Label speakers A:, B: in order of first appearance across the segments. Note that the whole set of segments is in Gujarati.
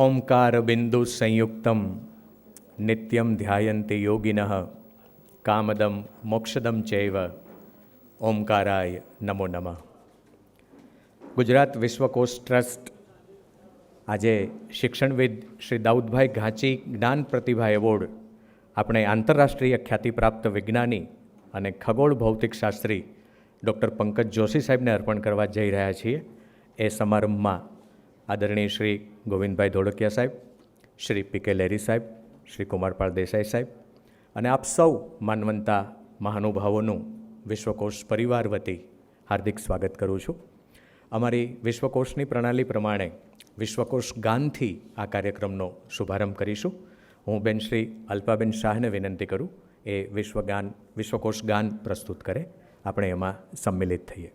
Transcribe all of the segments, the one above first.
A: ઓમકાર બિંદુ સંયુક્તમ નિત્યમ ધ્યાયન્તિ યોગિનઃ કામદમ મોક્ષદમ ચૈવ ઓમકારાય નમો નમઃ. ગુજરાત વિશ્વકોશ ટ્રસ્ટ આજે શિક્ષણવિદ શ્રી દાઉદભાઈ ઘાંચી જ્ઞાન પ્રતિભા એવોર્ડ આપણે આંતરરાષ્ટ્રીય ખ્યાતિપ્રાપ્ત વિજ્ઞાની અને ખગોળ ભૌતિક શાસ્ત્રી ડૉક્ટર પંકજ જોશી સાહેબને અર્પણ કરવા જઈ રહ્યા છીએ. એ સમારંભમાં આદરણીય શ્રી ગોવિંદભાઈ ધોળકિયા સાહેબ, શ્રી પી.કે. લેરી સાહેબ, શ્રી કુમારપાળ દેસાઈ સાહેબ અને આપ સૌ માનવંતા મહાનુભાવોનું વિશ્વકોશ પરિવાર વતી હાર્દિક સ્વાગત કરું છું. અમારી વિશ્વકોશની પ્રણાલી પ્રમાણે વિશ્વકોશ ગાનથી આ કાર્યક્રમનો શુભારંભ કરીશું. હું બેન શ્રી અલ્પાબેન શાહને વિનંતી કરું એ વિશ્વકોશ ગાન પ્રસ્તુત કરે. આપણે એમાં સંમિલિત થઈએ.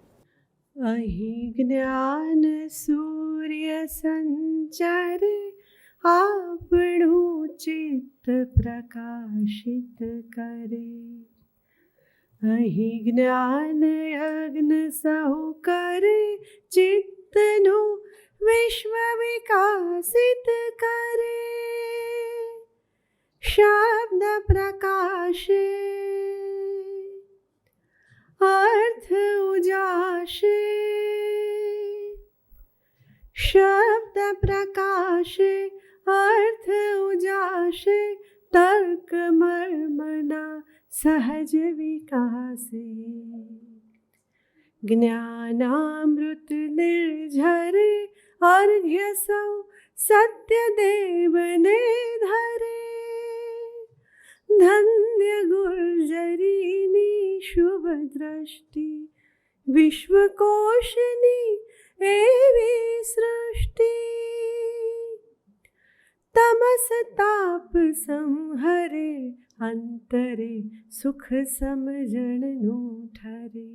B: અહીં જ્ઞાન સૂર્ય સંચારે આપણું ચિત્ત પ્રકાશિત કરે. અહીં જ્ઞાન યજ્ઞ સહુ કરે ચિત્તનું વિશ્વ વિકાસિત કરે. શબ્દ પ્રકાશે અર્થ ઉજાશે. શબ્દ પ્રકાશે અર્થ ઉજાશે. તર્ક મર્મના સહજ વિકાસે. જ્ઞાનામૃત નિર્ઝરે અર્ઘ્ય સૌ સત્યદેવને ધરે. ધન્ય ગુર્જરીની શુભ દ્રષ્ટિ વિશ્વકોશની એવી સૃષ્ટિ. તમસ તાપ સંહરે અંતરે સુખ સમજણનું ઠરે.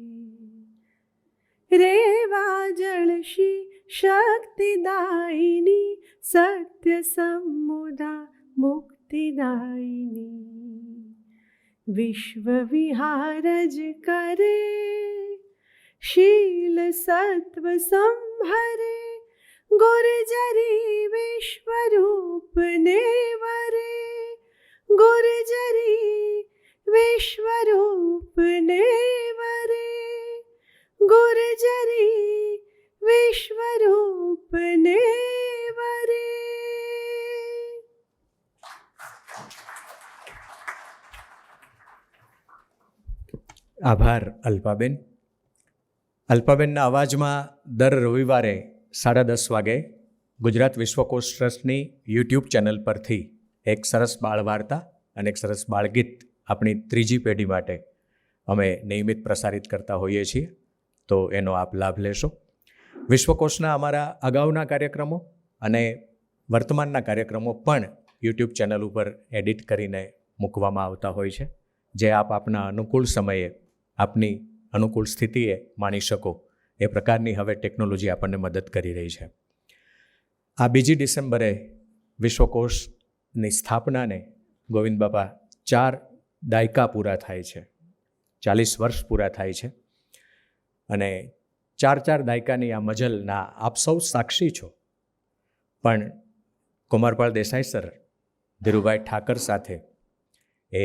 B: રેવા જળશી શક્તિદાયિની સત્ય સમુદા મુક્તિદાયિની. વિશ્વ વિહારજ કરે શીલ સત્વ સંહરે. ગુર્જરી વિશ્વરૂપને વરે. ગુર્જરી વિશ્વરૂપને વરે. ગુર્જરી વિશ્વરૂપને વરે.
A: આભાર અલ્પાબેન. અલ્પાબેનના અવાજમાં દર રવિવારે 10:30 વાગે ગુજરાત વિશ્વકોશ ટ્રસ્ટની યુટ્યુબ ચેનલ પરથી એક સરસ બાળ વાર્તા અને એક સરસ બાળગીત આપણી ત્રીજી પેઢી માટે અમે નિયમિત પ્રસારિત કરતા હોઈએ છીએ, તો એનો આપ લાભ લેશો. વિશ્વકોશના અમારા અગાઉના કાર્યક્રમો અને વર્તમાનના કાર્યક્રમો પણ યુટ્યુબ ચેનલ ઉપર એડિટ કરીને મૂકવામાં આવતા હોય છે, જે આપ આપના અનુકૂળ સમયે આપની અનુકૂળ સ્થિતિએ માણી શકો એ પ્રકારની હવે ટેકનોલોજી આપણને મદદ કરી રહી છે. આ 2 ડિસેમ્બરે વિશ્વકોશની સ્થાપનાને ગોવિંદ બાપા 4 દાયકા પૂરા થાય છે, 40 વર્ષ પૂરા થાય છે. અને 4 દાયકાની આ મજલના આપ સૌ સાક્ષી છો. પણ કુમારપાળ દેસાઈ સર ધીરુભાઈ ઠાકર સાથે એ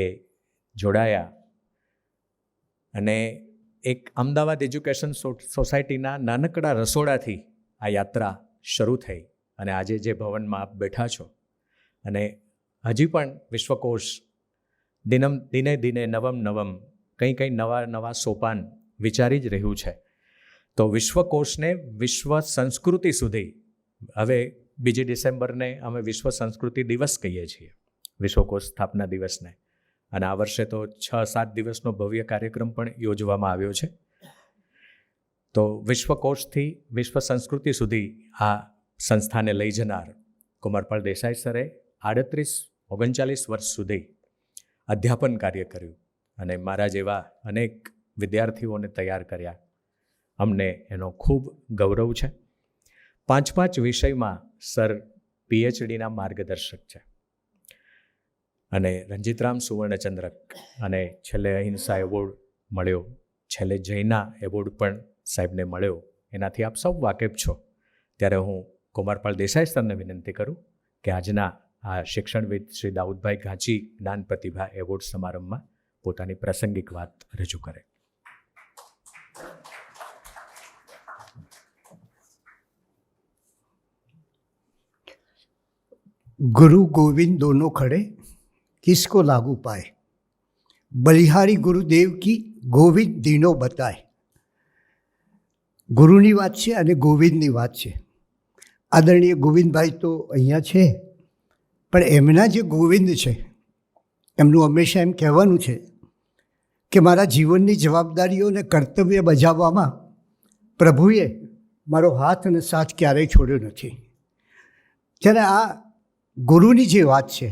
A: જોડાયા અને એક અમદાવાદ એજ્યુકેશન સોસાયટીના નાનકડા રસોડાથી આ યાત્રા શરૂ થઈ અને આજે જે ભવનમાં આપ બેઠા છો અને હજી પણ વિશ્વકોશ દિને દિને નવમ કંઈ નવા સોપાન વિચારી જ રહ્યું છે. તો વિશ્વકોશને વિશ્વ સંસ્કૃતિ સુધી, હવે 2 ડિસેમ્બરને અમે વિશ્વ સંસ્કૃતિ દિવસ કહીએ છીએ, વિશ્વકોશ સ્થાપના દિવસને. અને આ વર્ષે તો 6-7 દિવસનો ભવ્ય કાર્યક્રમ પણ યોજવામાં આવ્યો છે. તો વિશ્વકોશથી વિશ્વ સંસ્કૃતિ સુધી આ સંસ્થાને લઈ જનાર કુમારપાળ દેસાઈ સરે 38-39 વર્ષ સુધી અધ્યાપન કાર્ય કર્યું અને મારા જેવા અનેક વિદ્યાર્થીઓને તૈયાર કર્યા. અમને એનો ખૂબ ગૌરવ છે. 5 વિષયમાં સર PhDના માર્ગદર્શક છે અને રંજીતરામ સુવર્ણચંદ્રક અને છેલ્લે અહિંસા એવોર્ડ મળ્યો, છેલ્લે જૈના એવોર્ડ પણ સાહેબને મળ્યો. એનાથી આપ સૌ વાકેફ છો. ત્યારે હું કુમારપાળ દેસાઈ સરને વિનંતી કરું કે આજના આ શિક્ષણવિદ શ્રી દાઉદભાઈ ઘાંચી જ્ઞાન પ્રતિભા એવોર્ડ સમારંભમાં પોતાની પ્રાસંગિક વાત રજૂ કરે.
C: गुरु गोविंद दोनों खड़े किसको लागू पाए, बलिहारी गुरुदेव की गोविंद दीनो बताए. ગુરુની વાત છે અને ગોવિંદની વાત છે. આદરણીય ગોવિંદભાઈ તો અહીંયા છે, પણ એમના જે ગોવિંદ છે એમનું હંમેશા એમ કહેવાનું છે કે મારા જીવનની જવાબદારીઓ અને કર્તવ્ય બજાવવામાં પ્રભુએ મારો હાથ અને સાથ ક્યારેય છોડ્યો નથી. જ્યારે આ ગુરુની જે વાત છે,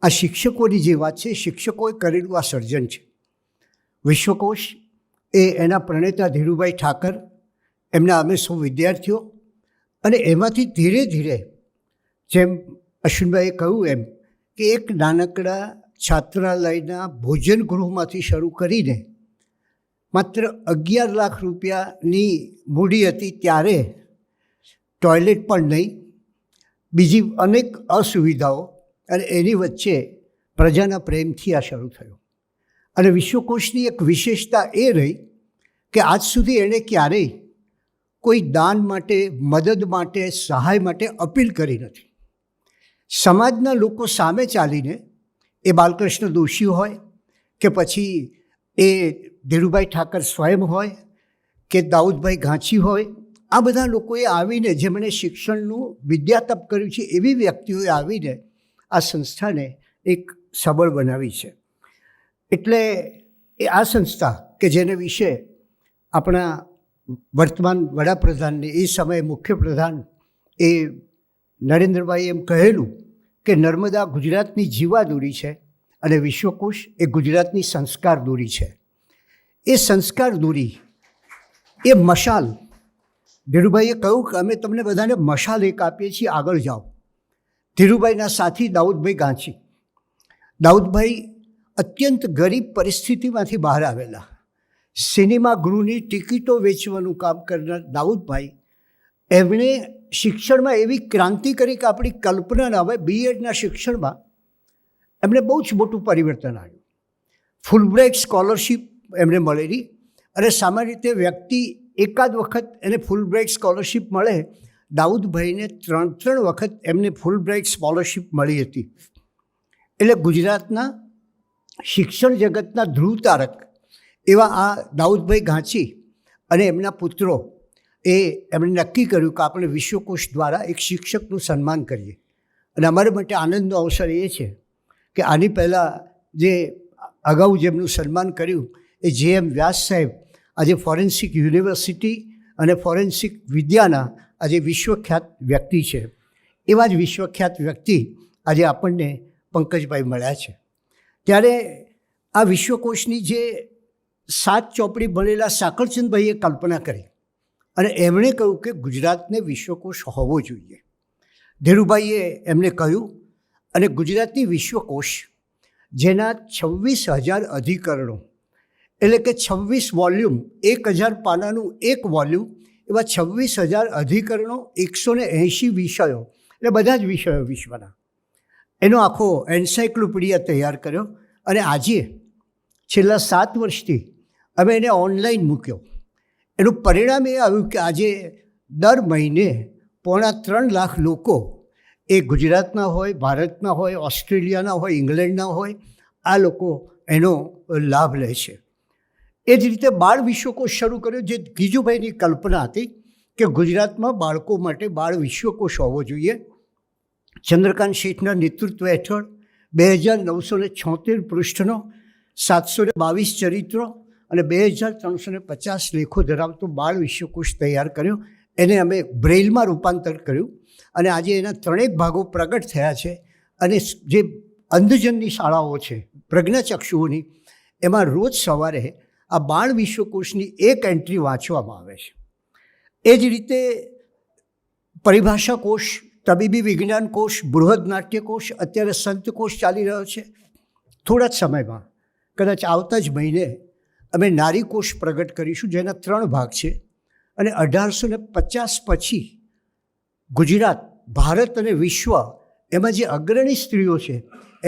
C: આ શિક્ષકોની જે વાત છે, શિક્ષકોએ કરેલું આ સર્જન છે. વિશ્વકોશ એ એના પ્રણેતા ધીરુભાઈ ઠાકર, એમના અમે સૌ વિદ્યાર્થીઓ, અને એમાંથી ધીરે ધીરે જેમ અશ્વિનભાઈએ કહ્યું એમ કે એક નાનકડા છાત્રાલયના ભોજન ગૃહમાંથી શરૂ કરીને માત્ર 11 લાખ રૂપિયાની મૂડી હતી ત્યારે ટોયલેટ પણ નહીં, બીજી અનેક અસુવિધાઓ, અને એની વચ્ચે પ્રજાના પ્રેમથી આ શરૂ થયું. અને વિશ્વકોશની એક વિશેષતા એ રહી કે આજ સુધી એણે ક્યારેય કોઈ દાન માટે, મદદ માટે, સહાય માટે અપીલ કરી નથી. સમાજના લોકો સામે ચાલીને, એ બાલકૃષ્ણ દોશી હોય કે પછી એ ધીરુભાઈ ઠાકર સ્વયં હોય કે દાઉદભાઈ ઘાંચી હોય, આ બધા લોકોએ આવીને, જેમણે શિક્ષણનું વિદ્યાતપ કર્યું છે, એવી વ્યક્તિઓએ આવીને આ સંસ્થાને એક સબળ બનાવી છે. એટલે એ આ સંસ્થા કે જેને વિશે આપણા વર્તમાન વડાપ્રધાનને, એ સમયે મુખ્યપ્રધાન એ નરેન્દ્રભાઈએ એમ કહેલું કે નર્મદા ગુજરાતની જીવાદોરી છે અને વિશ્વકોશ એ ગુજરાતની સંસ્કાર દોરી છે. એ સંસ્કાર દોરી, એ મશાલ, ધીરુભાઈએ કહ્યું કે અમે તમને બધાને મશાલ એક આપીએ છીએ, આગળ જાઓ. ધીરુભાઈના સાથી દાઉદભાઈ ઘાંચી. દાઉદભાઈ અત્યંત ગરીબ પરિસ્થિતિમાંથી બહાર આવેલા, સિનેમા ગૃહની ટિકિટો વેચવાનું કામ કરનાર દાઉદભાઈ, એમણે શિક્ષણમાં એવી ક્રાંતિ કરી કે આપણી કલ્પના ન આવે. બીએડના શિક્ષણમાં એમણે બહુ જ મોટું પરિવર્તન આવ્યું. ફૂલબ્રાઇટ સ્કોલરશિપ એમને મળેલી, અને સામાન્ય રીતે વ્યક્તિ એકાદ વખત એને ફૂલબ્રાઇટ સ્કોલરશિપ મળે, દાઉદભાઈને 3 વખત એમને ફૂલબ્રાઇટ સ્કોલરશિપ મળી હતી. એટલે ગુજરાતના શિક્ષણ જગતના ધ્રુવ તારક એવા આ દાઉદભાઈ ઘાંચી અને એમના પુત્રો એમણે નક્કી કર્યું કે આપણે વિશ્વકોશ દ્વારા એક શિક્ષકનું સન્માન કરીએ. અને અમારા માટે આનંદનો અવસર એ છે કે આની પહેલાં જે અગાઉ જેમનું સન્માન કર્યું એ JM વ્યાસ સાહેબ આજે ફોરેન્સિક યુનિવર્સિટી અને ફોરેન્સિક વિદ્યાના આજે વિશ્વખ્યાત વ્યક્તિ છે. એવા જ વિશ્વખ્યાત વ્યક્તિ આજે આપણને પંકજભાઈ મળ્યા છે. ત્યારે આ વિશ્વકોશની જે 7 ચોપડી ભણેલા સાકળચંદભાઈએ કલ્પના કરી અને એમણે કહ્યું કે ગુજરાતને વિશ્વકોશ હોવો જોઈએ. ધીરુભાઈએ એમને કહ્યું, અને ગુજરાતની વિશ્વકોશ જેના 26,000 અધિકરણો, એટલે કે 26 વોલ્યુમ, 1,000 પાનાનું એક વોલ્યુમ, એવા 26,000 અધિકરણો, 180 વિષયો, એટલે બધા જ વિષયો વિશ્વના, એનો આખો એન્સાઇક્લોપીડિયા તૈયાર કર્યો. અને આજે છેલ્લા 7 વર્ષથી અમે એને ઓનલાઈન મૂક્યો. એનું પરિણામ એ આવ્યું કે આજે દર મહિને 3.25 લાખ લોકો, એ ગુજરાતના હોય, ભારતના હોય, ઓસ્ટ્રેલિયાના હોય, ઇંગ્લેન્ડના હોય, આ લોકો એનો લાભ લે છે. એ જ રીતે બાળ વિશ્વકોશ શરૂ કર્યો, જે ગીજુભાઈની કલ્પના હતી કે ગુજરાતમાં બાળકો માટે બાળ વિશ્વકોશ હોવો જોઈએ. ચંદ્રકાંત શેઠના નેતૃત્વ હેઠળ 2,976 પૃષ્ઠનો, 722 ચરિત્રો અને 2,350 લેખો ધરાવતો બાળ વિશ્વકોશ તૈયાર કર્યો. એને અમે બ્રેઇલમાં રૂપાંતર કર્યું અને આજે એના 3 ભાગો પ્રગટ થયા છે. અને જે અંધજનની શાળાઓ છે, પ્રજ્ઞાચક્ષુઓની, એમાં રોજ સવારે આ બાળ વિશ્વકોશની એક એન્ટ્રી વાંચવામાં આવે છે. એ જ રીતે પરિભાષા કોશ, તબીબી વિજ્ઞાન કોશ, બૃહદ નાટ્યકોશ, અત્યારે સંતકોશ ચાલી રહ્યો છે. થોડા જ સમયમાં, કદાચ આવતા જ મહિને, અમે નારીકોશ પ્રગટ કરીશું, જેના 3 ભાગ છે. અને 1850 પછી ગુજરાત, ભારત અને વિશ્વ એમાં જે અગ્રણી સ્ત્રીઓ છે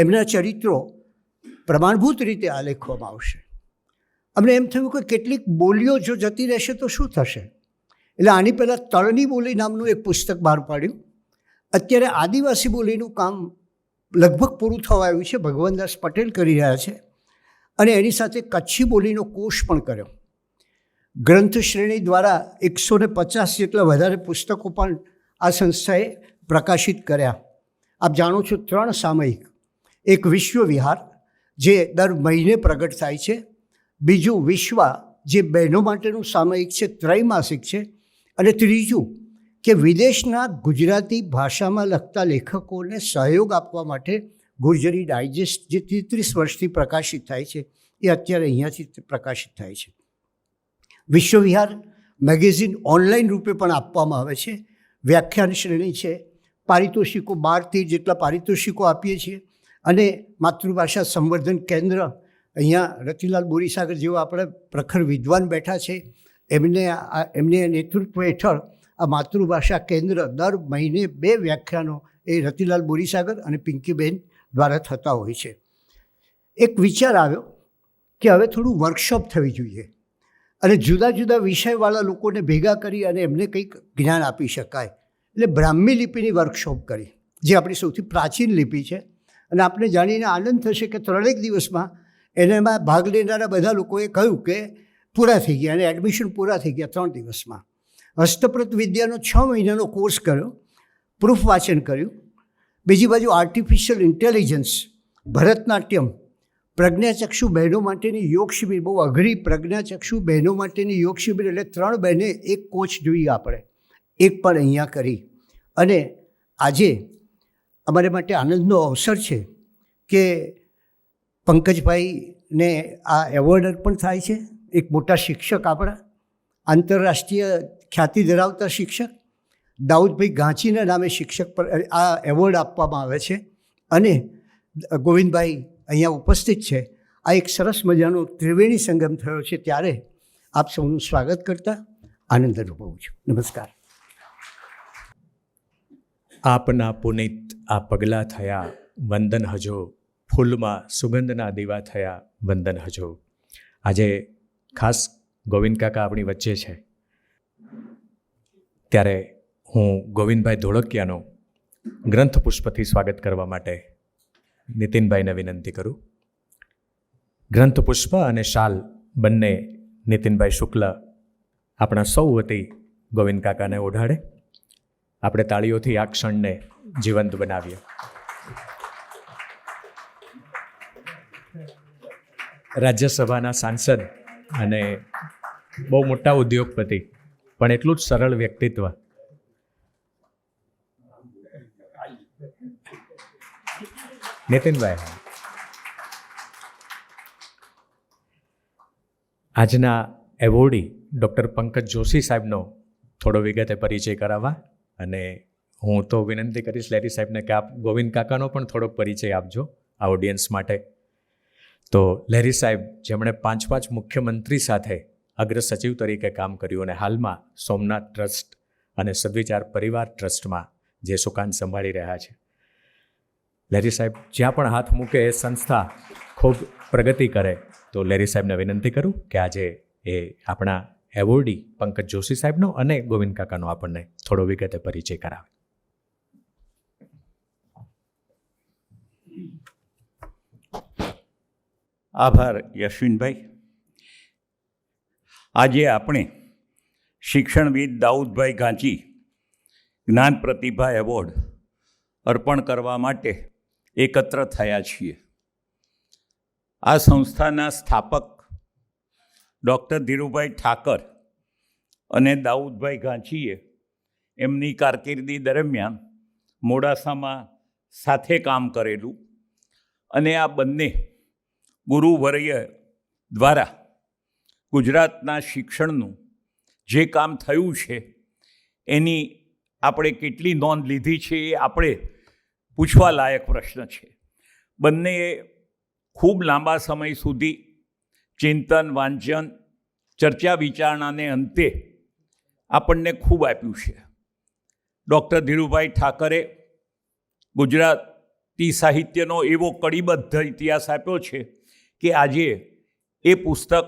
C: એમના ચરિત્રો પ્રમાણભૂત રીતે આલેખવામાં આવશે. અમને એમ થયું કે કેટલીક બોલીઓ જો જતી રહેશે તો શું થશે, એટલે આની પહેલાં તળની બોલી નામનું એક પુસ્તક બહાર પાડ્યું. અત્યારે આદિવાસી બોલીનું કામ લગભગ પૂરું થવા આવ્યું છે, ભગવાનદાસ પટેલ કરી રહ્યા છે, અને એની સાથે કચ્છી બોલીનો કોષ પણ કર્યો. ગ્રંથ શ્રેણી દ્વારા 150 જેટલા વધારે પુસ્તકો પણ આ સંસ્થાએ પ્રકાશિત કર્યા. આપ જાણો છો 3 સામયિક, એક વિશ્વ વિહાર જે દર મહિને પ્રગટ થાય છે, બીજું વિશ્વા જે બહેનો માટેનું સામયિક છે, ત્રૈમાસિક છે, અને ત્રીજું કે વિદેશના ગુજરાતી ભાષામાં લખતા લેખકોને સહયોગ આપવા માટે ગુર્જરી ડાયજેસ્ટ જે 33 વર્ષથી પ્રકાશિત થાય છે એ અત્યારે અહીંયાથી પ્રકાશિત થાય છે. વિશ્વવિહાર મેગેઝિન ઓનલાઈન રૂપે પણ આપવામાં આવે છે. વ્યાખ્યાન શ્રેણી છે, પારિતોષિકો 12-13 જેટલા પારિતોષિકો આપીએ છીએ, અને માતૃભાષા સંવર્ધન કેન્દ્ર અહીંયા રતિલાલ બોરીસાગર જેવા આપણે પ્રખર વિદ્વાન બેઠા છે, એમને નેતૃત્વ હેઠળ આ માતૃભાષા કેન્દ્ર દર મહિને 2 વ્યાખ્યાનો એ રતિલાલ બોરીસાગર અને પિંકીબેન દ્વારા થતા હોય છે. એક વિચાર આવ્યો કે હવે થોડું વર્કશોપ થવી જોઈએ અને જુદા જુદા વિષયવાળા લોકોને ભેગા કરી અને એમને કંઈક જ્ઞાન આપી શકાય. એટલે બ્રાહ્મી લિપિની વર્કશોપ કરી, જે આપણી સૌથી પ્રાચીન લિપિ છે, અને આપને જાણીને આનંદ થશે કે 3 દિવસમાં એનામાં ભાગ લેનારા બધા લોકોએ કહ્યું કે પૂરા થઈ ગયા, અને એડમિશન પૂરા થઈ ગયા 3 દિવસમાં. હસ્તપ્રત વિદ્યાનો 6 મહિનાનો કોર્સ કર્યો, પ્રૂફ વાંચન કર્યું. બીજી બાજુ આર્ટિફિશિયલ ઇન્ટેલિજન્સ, ભરતનાટ્યમ, પ્રજ્ઞાચક્ષુ બહેનો માટેની યોગ શિબિર, બહુ અઘરી પ્રજ્ઞાચક્ષુ બહેનો માટેની યોગ શિબિર, એટલે 3 બહેને એક કોચ જોઈએ આપણે, એક પણ અહીંયા કરી. અને આજે અમારે માટે આનંદનો અવસર છે કે પંકજભાઈને આ એવોર્ડ અર્પણ થાય છે. એક મોટા શિક્ષક, આપણા આંતરરાષ્ટ્રીય ખ્યાતિ ધરાવતા શિક્ષક દાઉદભાઈ ગાંચીના નામે શિક્ષક પર આ એવોર્ડ આપવામાં આવે છે, અને ગોવિંદભાઈ અહીંયા ઉપસ્થિત છે. આ એક સરસ મજાનો ત્રિવેણી સંગમ થયો છે, ત્યારે આપ સૌનું સ્વાગત કરતા આનંદ અનુભવું છું. નમસ્કાર.
A: આપના પુનિત આ પગલાં થયા વંદન હજો, ફૂલમાં સુગંધના દીવા થયા વંદન હજો. આજે ખાસ ગોવિંદ કાકા આપણી વચ્ચે છે, ત્યારે હું ગોવિંદભાઈ ધોળકિયાનો ગ્રંથ પુષ્પથી સ્વાગત કરવા માટે નીતિનભાઈને વિનંતી કરું. ગ્રંથ પુષ્પ અને શાલ બંને નીતિનભાઈ શુક્લ આપણા સૌ વતી ગોવિંદ કાકાને ઓઢાડે. આપણે તાળીઓથી આ ક્ષણને જીવંત બનાવીએ. રાજ્યસભાના સાંસદ અને બહુ મોટા ઉદ્યોગપતિ, પણ એટલું જ સરળ વ્યક્તિત્વ. નીતિનભાઈ, આજના એવોર્ડી ડૉક્ટર પંકજ જોશી સાહેબનો થોડો વિગતે પરિચય કરાવવા, અને હું તો વિનંતી કરીશ લેરી સાહેબને કે આપ ગોવિંદ કાકાનો પણ થોડોક પરિચય આપજો આ ઓડિયન્સ માટે. તો લેરી સાહેબ, જેમણે 5 મુખ્યમંત્રી સાથે અગ્ર સચિવ તરીકે કામ કર્યું, અને હાલમાં સોમનાથ ટ્રસ્ટ અને સદવિચાર પરિવાર ટ્રસ્ટમાં જે સુકાન સંભાળી રહ્યા છે. લેરી સાહેબ જ્યાં પણ હાથ મૂકે એ સંસ્થા ખૂબ પ્રગતિ કરે. તો લેરી સાહેબને વિનંતી કરું કે આજે એ આપણા એવોર્ડી પંકજ જોશી સાહેબનો અને ગોવિંદ કાકાનો આપણને થોડો વિગતે પરિચય કરાવે.
D: આભાર યશવિનભાઈ. આજે આપણે શિક્ષણવિદ દાઉદભાઈ ગાંચી જ્ઞાન પ્રતિભા એવોર્ડ અર્પણ કરવા માટે એકત્ર થયા છીએ. આ સંસ્થાના સ્થાપક ડૉક્ટર ધીરુભાઈ ઠાકર અને દાઉદભાઈ ગાંચીએ એમની કારકિર્દી દરમિયાન મોડાસામાં સાથે કામ કરેલું, અને આ બંને ગુરુવર્ય દ્વારા ગુજરાતના શિક્ષણનું જે કામ થયું છે એની આપણે કેટલી નોંધ લીધી છે એ આપણે પૂછવા લાયક પ્રશ્ન છે. બંનેએ ખૂબ લાંબા સમય સુધી ચિંતન, વાંચન, ચર્ચા વિચારણાને અંતે આપણને ખૂબ આપ્યું છે. ડૉક્ટર ધીરુભાઈ ઠાકરે ગુજરાતી સાહિત્યનો એવો કડીબદ્ધ ઇતિહાસ આપ્યો છે કે આજે એ પુસ્તક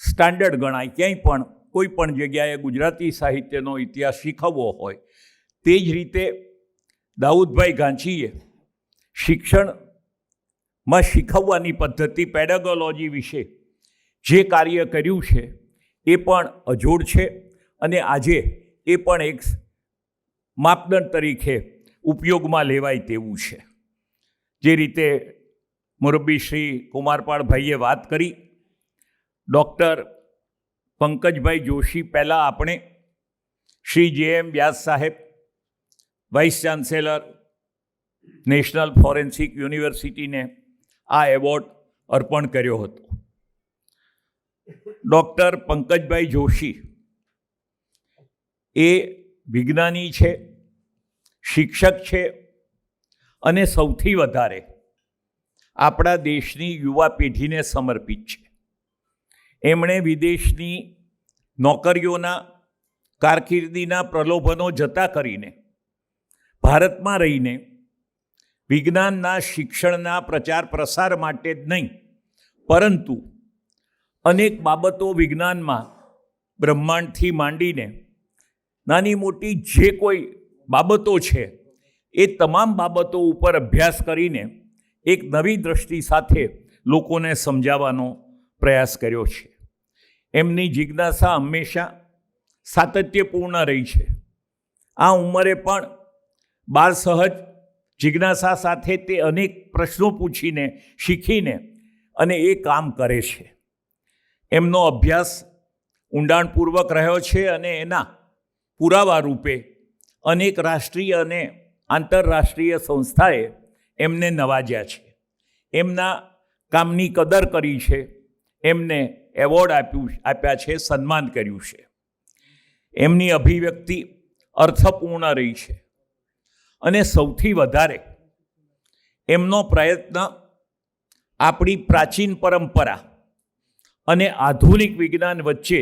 D: સ્ટાન્ડર્ડ ગણાય. ક્યાંય પણ કોઈ પણ જગ્યાએ ગુજરાતી સાહિત્યનો ઇતિહાસ શીખવવો હોય તે જ રીતે દાઉદભાઈ ગાંચીએ શિક્ષણમાં શીખવવાની પદ્ધતિ પેડાગોલોજી વિશે જે કાર્ય કર્યું છે એ પણ અજોડ છે અને આજે એ પણ એક માપદંડ તરીકે ઉપયોગમાં લેવાય તેવું છે. જે રીતે મુરબ્બી શ્રી કુમારપાળભાઈએ વાત કરી, ડૉક્ટર પંકજભાઈ જોશી પહેલાં આપણે શ્રી જે.એમ. વ્યાસ સાહેબ, વાઇસ ચાન્સેલર, નેશનલ ફોરેન્સિક યુનિવર્સિટીને આ એવોર્ડ અર્પણ કર્યો હતો. ડૉક્ટર પંકજભાઈ જોશી એ વિજ્ઞાની છે, શિક્ષક છે અને સૌથી વધારે આપણા દેશની યુવા પેઢીને સમર્પિત છે. એમણે વિદેશની નોકરીઓના કારકિર્દીના પ્રલોભનો જતા કરીને ભારતમાં રહીને વિજ્ઞાનના શિક્ષણના પ્રચાર પ્રસાર માટે જ નહીં, પરંતુ અનેક બાબતો વિજ્ઞાનમાં બ્રહ્માંડથી માંડીને નાની મોટી જે કોઈ બાબતો છે એ તમામ બાબતો ઉપર અભ્યાસ કરીને એક નવી દૃષ્ટિ સાથે લોકોને સમજાવવાનો પ્રયાસ કર્યો છે. એમની જિજ્ઞાસા હંમેશા સાતત્યપૂર્ણ રહી છે. આ ઉંમરે પણ બાળ સહજ જિજ્ઞાસા સાથે તે અનેક પ્રશ્નો પૂછીને, શીખીને અને એ કામ કરે છે. એમનો અભ્યાસ ઊંડાણપૂર્વક રહ્યો છે અને એના પુરાવા રૂપે અનેક રાષ્ટ્રીય અને આંતરરાષ્ટ્રીય સંસ્થાએ એમને નવાજ્યા છે, એમના કામની કદર કરી છે, એમને એવોર્ડ આપ્યા છે, સન્માન કર્યું છે. એમની અભિવ્યક્તિ અર્થપૂર્ણ રહી છે અને સૌથી વધારે એમનો પ્રયત્ન આપણી પ્રાચીન પરંપરા અને આધુનિક વિજ્ઞાન વચ્ચે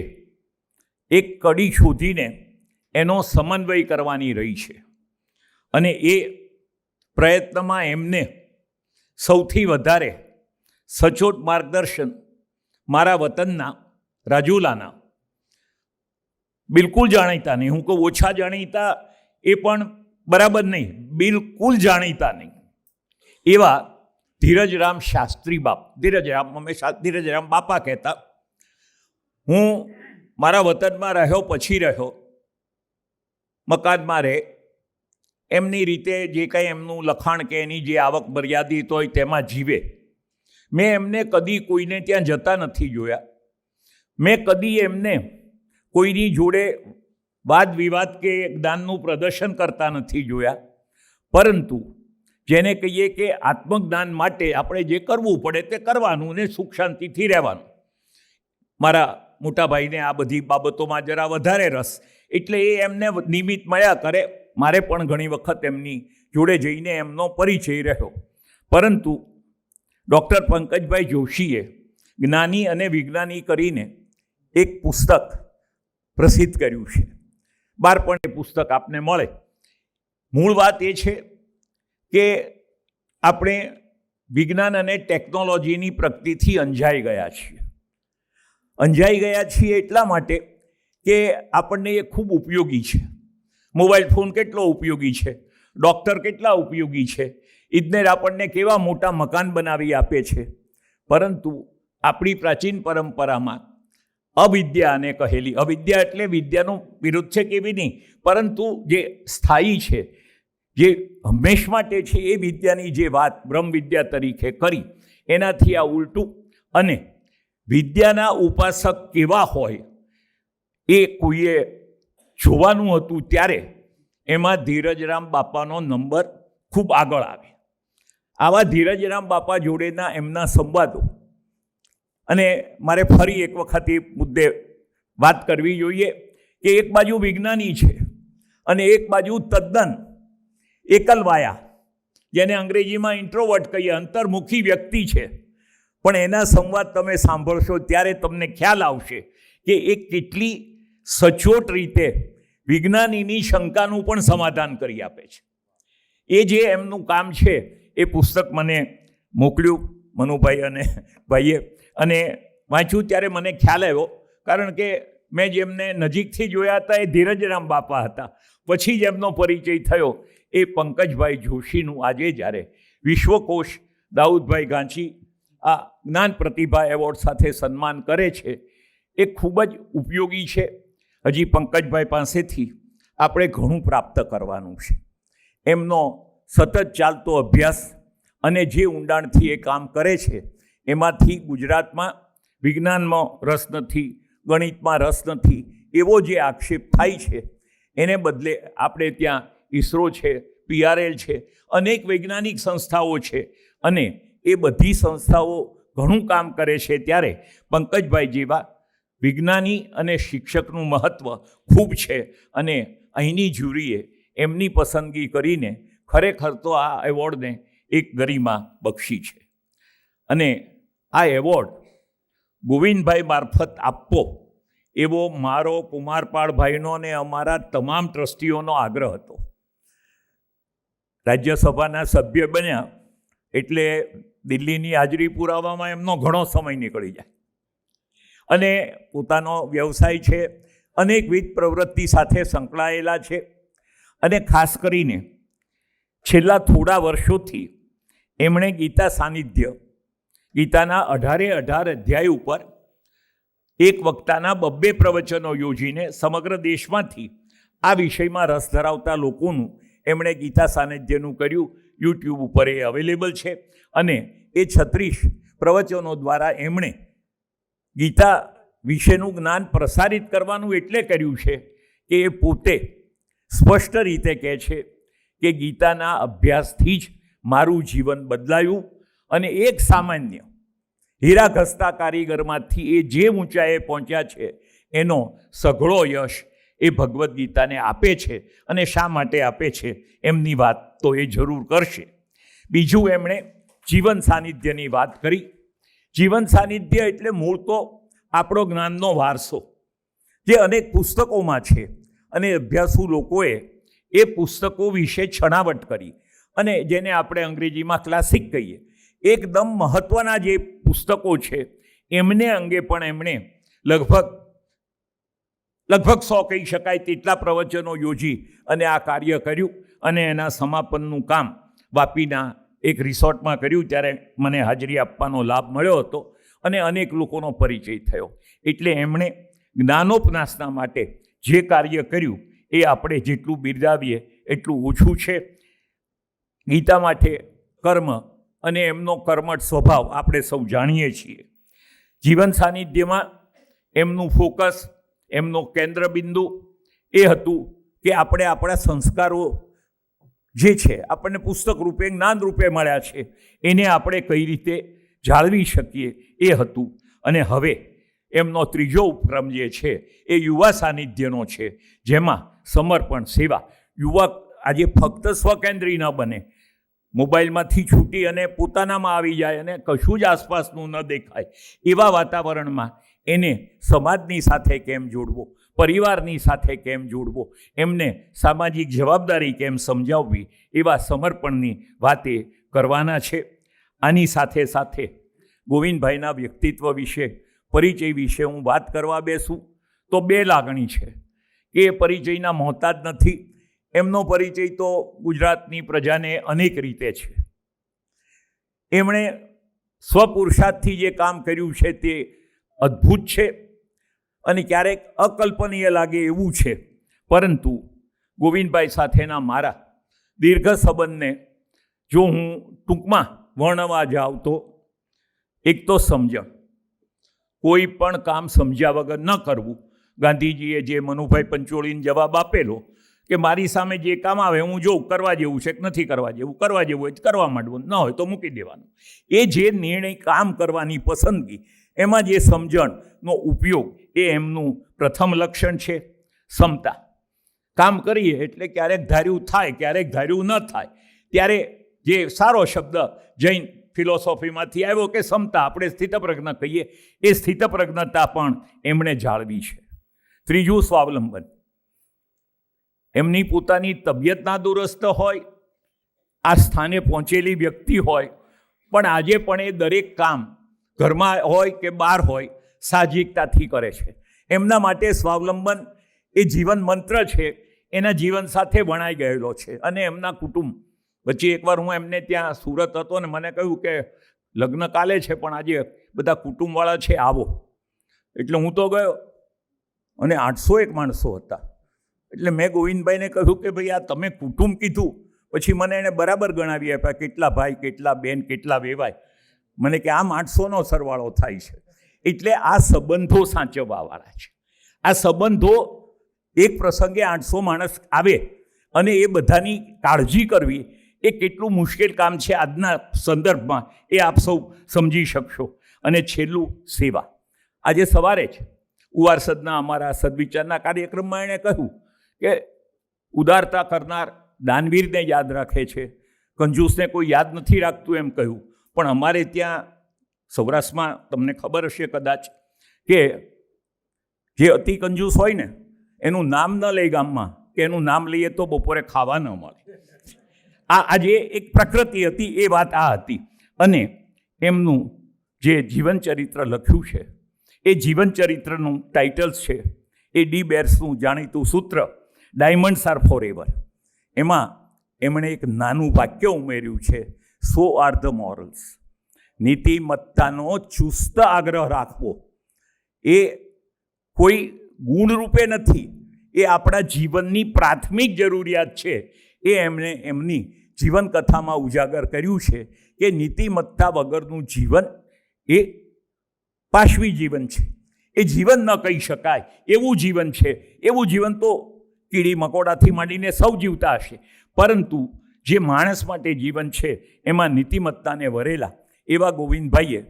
D: એક કડી શોધીને એનો સમન્વય કરવાની રહી છે. અને એ પ્રયત્નમાં એમને સૌથી વધારે સચોટ માર્ગદર્શન મારા વતનના રાજુલાના, બિલકુલ જાણીતા નહીં, હું કહું ઓછા જાણીતા એ પણ બરાબર નહીં, બિલકુલ જાણીતા નહીં એવા ધીરજરામ શાસ્ત્રી ધીરજરામ બાપા કહેતા. હું મારા વતનમાં રહ્યો, પછી રહ્યો, મકાનમાં રહે, એમની રીતે જે કંઈ એમનું લખાણ કે એની જે આવક મર્યાદિત હોય તેમાં જીવે. મેં એમને કદી કોઈને ત્યાં જતા નથી જોયા. મેં કદી એમને કોઈની જોડે વાદ વિવાદ કે જ્ઞાનનું પ્રદર્શન કરતા નથી જોયા. પરંતુ જેને કહીએ કે આત્મજ્ઞાન માટે આપણે જે કરવું પડે તે કરવાનું ને સુખ શાંતિથી રહેવાનું. મારા મોટા ભાઈને આ બધી બાબતોમાં જરા વધારે રસ, એટલે એ એમને નિમિત્ત મળ્યા કરે. મારે પણ ઘણી વખત એમની જોડે જઈને એમનો પરિચય રહ્યો. પરંતુ ડૉક્ટર પંકજભાઈ જોશીએ જ્ઞાની અને વિજ્ઞાની કરીને એક પુસ્તક પ્રસિદ્ધ કર્યું છે. બાળપણ એ પુસ્તક આપને મળે. મૂળ વાત એ છે કે આપણે વિજ્ઞાન અને ટેકનોલોજીની પ્રગતિથી અંજાઈ ગયા છીએ. અંજાઈ ગયા છીએ એટલા માટે કે આપણને એ ખૂબ ઉપયોગી છે. મોબાઈલ ફોન કેટલો ઉપયોગી છે, ડૉક્ટર કેટલા ઉપયોગી છે, ઇજનેર આપણને કેવા મોટા મકાન બનાવી આપે છે. પરંતુ આપણી પ્રાચીન પરંપરામાં અવિદ્યાને કહેલી, અવિદ્યા એટલે વિદ્યાનો વિરોધ છે કેવી નહીં, પરંતુ જે સ્થાયી છે, જે હંમેશ માટે છે, એ વિદ્યાની જે વાત બ્રહ્મ વિદ્યા તરીકે કરી, એનાથી આ ઉલટું. અને વિદ્યાના ઉપાસક કેવા હોય એ કોઈએ જોવાનું હતું ત્યારે એમાં ધીરજરામ બાપાનો નંબર ખૂબ આગળ આવે. આવા ધીરજરામ બાપા જોડેના એમના સંવાદો, અને મારે ફરી એક વખત એ મુદ્દે વાત કરવી જોઈએ કે એક બાજુ વિજ્ઞાની છે અને એક બાજુ તદ્દન એકલવાયા, જેને અંગ્રેજીમાં ઇન્ટ્રોવર્ટ કહીએ, અંતર્મુખી વ્યક્તિ છે. પણ એના સંવાદ તમે સાંભળશો ત્યારે તમને ખ્યાલ આવશે કે એ કેટલી સચોટ રીતે વિજ્ઞાનીની શંકાનું પણ સમાધાન કરી આપે છે. એ જે એમનું કામ છે એ પુસ્તક મને મોકલ્યું મનુભાઈ અને ભાઈએ, અને વાંચ્યું ત્યારે મને ખ્યાલ આવ્યો, કારણ કે મેં જેમને નજીકથી જોયા હતા એ ધીરજરામ બાપા હતા. પછી જ એમનો પરિચય થયો એ પંકજભાઈ જોશીનું આજે જ્યારે વિશ્વકોશ દાઉદભાઈ ગાંચી આ જ્ઞાન પ્રતિભા એવોર્ડ સાથે સન્માન કરે છે એ ખૂબ જ ઉપયોગી છે. હજી પંકજભાઈ પાસેથી આપણે ઘણું પ્રાપ્ત કરવાનું છે. એમનો સતત ચાલતો અભ્યાસ અને જે ઊંડાણથી એ કામ કરે છે એમાંથી ગુજરાતમાં વિજ્ઞાનમાં રસ નથી, ગણિતમાં રસ નથી એવો જે આક્ષેપ થાય છે એને બદલે આપણે ત્યાં ઈસરો છે, PRL છે, અનેક વૈજ્ઞાનિક સંસ્થાઓ છે અને એ બધી સંસ્થાઓ ઘણું કામ કરે છે. ત્યારે પંકજભાઈ જેવા વિજ્ઞાની અને શિક્ષકનું મહત્ત્વ ખૂબ છે અને અહીંની જ્યુરીએ એમની પસંદગી કરીને ખરેખર તો આ એવોર્ડને એક ગરિમા બક્ષી છે. અને આ એવોર્ડ ગોવિંદભાઈ મારફત આપવો એવો મારો કુમારપાળભાઈનો અને અમારા તમામ ટ્રસ્ટીઓનો આગ્રહ હતો. રાજ્યસભાના સભ્ય બન્યા એટલે દિલ્હીની હાજરી પુરાવામાં એમનો ઘણો સમય નીકળી જાય અને પોતાનો વ્યવસાય છે, અનેકવિધ પ્રવૃત્તિ સાથે સંકળાયેલા છે અને ખાસ કરીને છેલ્લા થોડા વર્ષોથી એમણે ગીતા સાનિધ્ય, ગીતાના 18 અધ્યાય ઉપર એક વક્તાના 2 પ્રવચનો યોજીને સમગ્ર દેશમાંથી આ વિષયમાં રસ ધરાવતા લોકોનું એમણે ગીતા સાનિધ્યનું કર્યું. યુટ્યુબ ઉપર એ અવેલેબલ છે અને એ 36 પ્રવચનો દ્વારા એમણે ગીતા વિશેનું જ્ઞાન પ્રસારિત કરવાનું એટલે કર્યું છે કે એ પોતે સ્પષ્ટ રીતે કહે છે કે ગીતાના અભ્યાસથી જ મારું જીવન બદલાયું અને એક સામાન્ય હીરા ઘસતા કારીગરમાંથી એ જે ઊંચાઈએ પહોંચ્યા છે એનો સઘળો યશ એ ભગવદ્ ગીતાને આપે છે. અને શા માટે આપે છે એમની વાત તો એ જરૂર કરશે. બીજું એમણે જીવન સાનિધ્યની વાત કરી. જીવન સાનિધ્ય એટલે મૂળ તો આપણો જ્ઞાનનો વારસો જે અનેક પુસ્તકોમાં છે અને અભ્યાસુ લોકોએ એ પુસ્તકો વિશે છણાવટ કરી અને જેને આપણે અંગ્રેજીમાં ક્લાસિક કહીએ, એકદમ મહત્ત્વના જે પુસ્તકો છે એમને અંગે પણ એમણે લગભગ 100 કહી શકાય તેટલા પ્રવચનો યોજી અને આ કાર્ય કર્યું અને એના સમાપનનું કામ વાપીના એક રિસોર્ટમાં કર્યું. ત્યારે મને હાજરી આપવાનો લાભ મળ્યો હતો અને અનેક લોકોનો પરિચય થયો. એટલે એમણે જ્ઞાનોપનાસના માટે જે કાર્ય કર્યું એ આપણે જેટલું બિરદાવીએ એટલું ઓછું છે. ગીતા માટે કર્મ અને એમનો કર્મઠ સ્વભાવ આપણે સૌ જાણીએ છીએ. જીવન સાનિધ્યમાં એમનું ફોકસ, એમનો કેન્દ્ર બિંદુ એ હતું કે આપણે આપણા સંસ્કારો જે છે આપણને પુસ્તક રૂપે, જ્ઞાન રૂપે મળ્યા છે એને આપણે કઈ રીતે જાળવી શકીએ એ હતું. અને હવે એમનો ત્રીજો ઉપક્રમ જે છે એ યુવા સાનિધ્યનો છે, જેમાં સમર્પણ, સેવા, યુવક આજે ફક્ત સ્વકેન્દ્રી ન બને, મોબાઈલમાંથી છૂટી અને પોતાનામાં આવી જાય અને કશું જ આસપાસનું ન દેખાય એવા વાતાવરણમાં એને સમાજની સાથે કેમ જોડવો, પરિવારની સાથે કેમ જોડવો, એમને સામાજિક જવાબદારી કેમ સમજાવવી એવા સમર્પણની વાતે કરવાના છે. આની સાથે સાથે ગોવિંદભાઈના વ્યક્તિત્વ વિશે, પરિચય વિશે હું વાત કરવા બેસું તો 2 લાગણી છે કે એ પરિચયના મોહતાજ નથી. એમનો પરિચય તો ગુજરાતની પ્રજાને અનેક રીતે છે. એમણે સ્વપુરુષાર્થથી જે કામ કર્યું છે તે અદ્ભુત છે અને ક્યારેક અકલ્પનીય લાગે એવું છે. પરંતુ ગોવિંદભાઈ સાથેના મારા દીર્ઘ સંબંધને જો હું ટૂંકમાં વર્ણવા જાઉં તો એક તો સમજણ, કોઈ પણ કામ સમજ્યા વગર ન કરવું. ગાંધીજીએ જે મનુભાઈ પંચોળીને જવાબ આપેલો કે મારી સામે જે કામ આવે હું જોઉં કરવા જેવું છે કે નથી કરવા જેવું, કરવા જેવું હોય તો કરવા માંડવું, ન હોય તો મૂકી દેવાનું. એ જે નિર્ણય, કામ કરવાની પસંદગી, એમાં જે સમજણનો ઉપયોગ એ એમનું પ્રથમ લક્ષણ છે. ક્ષમતા, કામ કરીએ એટલે ક્યારેક ધાર્યું થાય, ક્યારેક ધાર્યું ન થાય. ત્યારે જે સારો શબ્દ જૈન ફિલોસોફીમાંથી આવ્યો કે ક્ષમતા, આપણે સ્થિતપ્રજ્ઞ કહીએ, એ સ્થિતપ્રજ્ઞતા પણ એમણે જાળવી છે. ત્રીજું સ્વાવલંબન. એમની પોતાની તબિયત નાદુરસ્ત હોય આ સ્થાને પહોંચેલી વ્યક્તિ હોય, પણ આજે પણ એ દરેક કામ ઘરમાં હોય કે બહાર હોય સાહજિકતાથી કરે છે. એમના માટે સ્વાવલંબન એ જીવન મંત્ર છે, એના જીવન સાથે વણાઈ ગયેલો છે. અને એમના કુટુંબ વચ્ચે એકવાર હું એમને ત્યાં સુરત હતો ને મને કહ્યું કે લગ્ન કાલે છે પણ આજે બધા કુટુંબવાળા છે, આવો. એટલે હું તો ગયો અને 801 માણસો હતા. એટલે મેં ગોવિંદભાઈને કહ્યું કે ભાઈ આ તમે કુટુંબ કીધું, પછી મને એણે બરાબર ગણાવી આપ્યા કેટલા ભાઈ, કેટલા બેન, કેટલા વેવાય. મને કે આમ 800નો સરવાળો થાય છે. એટલે આ સંબંધો સાચવવાવાળા છે. આ સંબંધો એક પ્રસંગે 800 માણસ આવે અને એ બધાની કાળજી કરવી એ કેટલું મુશ્કેલ કામ છે આજના સંદર્ભમાં, એ આપ સૌ સમજી શકશો. અને છેલ્લું, સેવા. આજે સવારે જ ઉવારસદના અમારા સદવિચારના કાર્યક્રમમાં એણે કહ્યું કે ઉદારતા કરનાર દાનવીરને યાદ રાખે છે, કંજૂસને કોઈ યાદ નથી રાખતું એમ કહ્યું. પણ અમારે ત્યાં સૌરાષ્ટ્રમાં તમને ખબર હશે કદાચ કે જે અતિ કંજૂસ હોય ને એનું નામ ન લે ગામમાં, કે એનું નામ લઈએ તો બપોરે ખાવા ન મળે. આજે એક પ્રકૃતિ હતી, એ વાત આ હતી. અને એમનું જે જીવનચરિત્ર લખ્યું છે એ જીવનચરિત્રનું ટાઇટલ્સ છે એ ડી બેર્સનું જાણીતું સૂત્ર ડાયમંડ્સ આર ફોર એવર. એમાં એમણે એક નાનું વાક્ય ઉમેર્યું છે, સો આર ધ મોરલ્સ. નીતિમત્તાનો ચુસ્ત આગ્રહ રાખવો એ કોઈ ગુણરૂપે નથી, એ આપણા જીવનની પ્રાથમિક જરૂરિયાત છે. એ એમણે એમની જીવનકથામાં ઉજાગર કર્યું છે કે નીતિમત્તા વગરનું જીવન એ પાશવી જીવન છે. એ જીવન ન કહી શકાય એવું જીવન છે. એવું જીવન તો કીડી મકોડાથી માંડીને સૌ જીવતા હશે, પરંતુ જે માણસ માટે જીવન છે એમાં નીતિમત્તાને વરેલા એવા ગોવિંદભાઈએ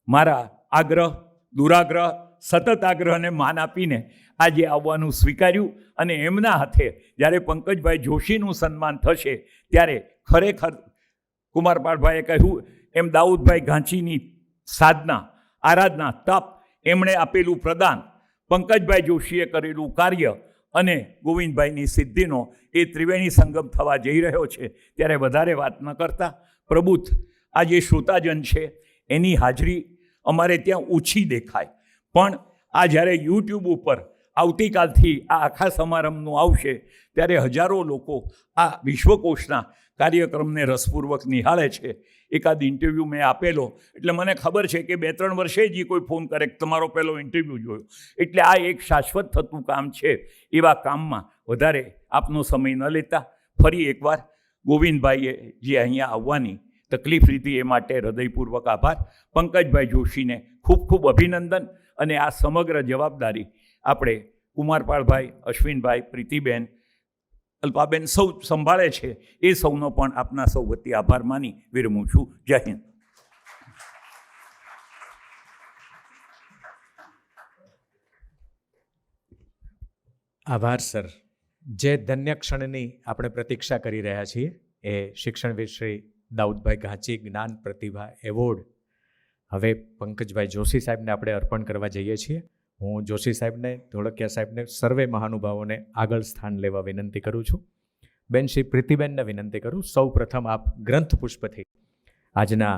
D: મારા આગ્રહ, દુરાગ્રહ, સતત આગ્રહને માન આપીને આજે આવવાનું સ્વીકાર્યું. અને એમના હાથે જ્યારે પંકજભાઈ જોશીનું સન્માન થશે ત્યારે ખરેખર કુમારપાળભાઈએ કહ્યું એમ દાઉદભાઈ ઘાંચીની સાધના, આરાધના, તપ, એમણે આપેલું પ્રદાન, પંકજભાઈ જોશીએ કરેલું કાર્ય અને ગોવિંદભાઈની સિદ્ધિનો એ ત્રિવેણી સંગમ થવા જઈ રહ્યો છે. ત્યારે વધારે વાત ન કરતા પ્રબુદ્ધ આ જે શ્રોતાજન છે એની હાજરી અમારે ત્યાં ઓછી દેખાય, પણ આ જ્યારે યુટ્યુબ ઉપર આવતીકાલથી આ આખા સમારંભનું આવશે ત્યારે હજારો લોકો આ વિશ્વકોશના કાર્યક્રમને રસપૂર્વક નિહાળે છે. એકાદ ઇન્ટરવ્યૂ મેં આપેલો એટલે મને ખબર છે કે 2-3 વર્ષે જ કોઈ ફોન કરે કે તમારો પહેલો ઇન્ટરવ્યૂ જોયો. એટલે આ એક શાશ્વત થતું કામ છે. એવા કામમાં વધારે આપનો સમય ન લેતા ફરી એકવાર ગોવિંદભાઈએ જે અહીંયા આવવાની તકલીફ લીધી એ માટે હૃદયપૂર્વક આભાર. પંકજભાઈ જોશીને ખૂબ ખૂબ અભિનંદન. અને આ સમગ્ર જવાબદારી આપણે કુમારપાળભાઈ, અશ્વિનભાઈ, પ્રીતિબેન, અલ્પાબેન સૌ સંભાળે છે. એ સૌનો પણ આપના સૌ વતી આભાર માની વિરમું છું. જય હિન્દ.
A: આભાર સર. જે ધન્ય ક્ષણની આપણે પ્રતીક્ષા કરી રહ્યા છીએ એ શિક્ષણવિદ શ્રી દાઉદભાઈ ઘાંચી જ્ઞાન પ્રતિભા એવોર્ડ હવે પંકજભાઈ જોશી સાહેબને આપણે અર્પણ કરવા જઈએ છીએ. હું જોશી સાહેબને, ધોળકિયા સાહેબને, સર્વે મહાનુભાવોને આગળ સ્થાન લેવા વિનંતી કરું છું. બેન શ્રી પ્રીતિબેનને વિનંતી કરું, સૌ પ્રથમ આપ ગ્રંથ પુષ્પથી આજના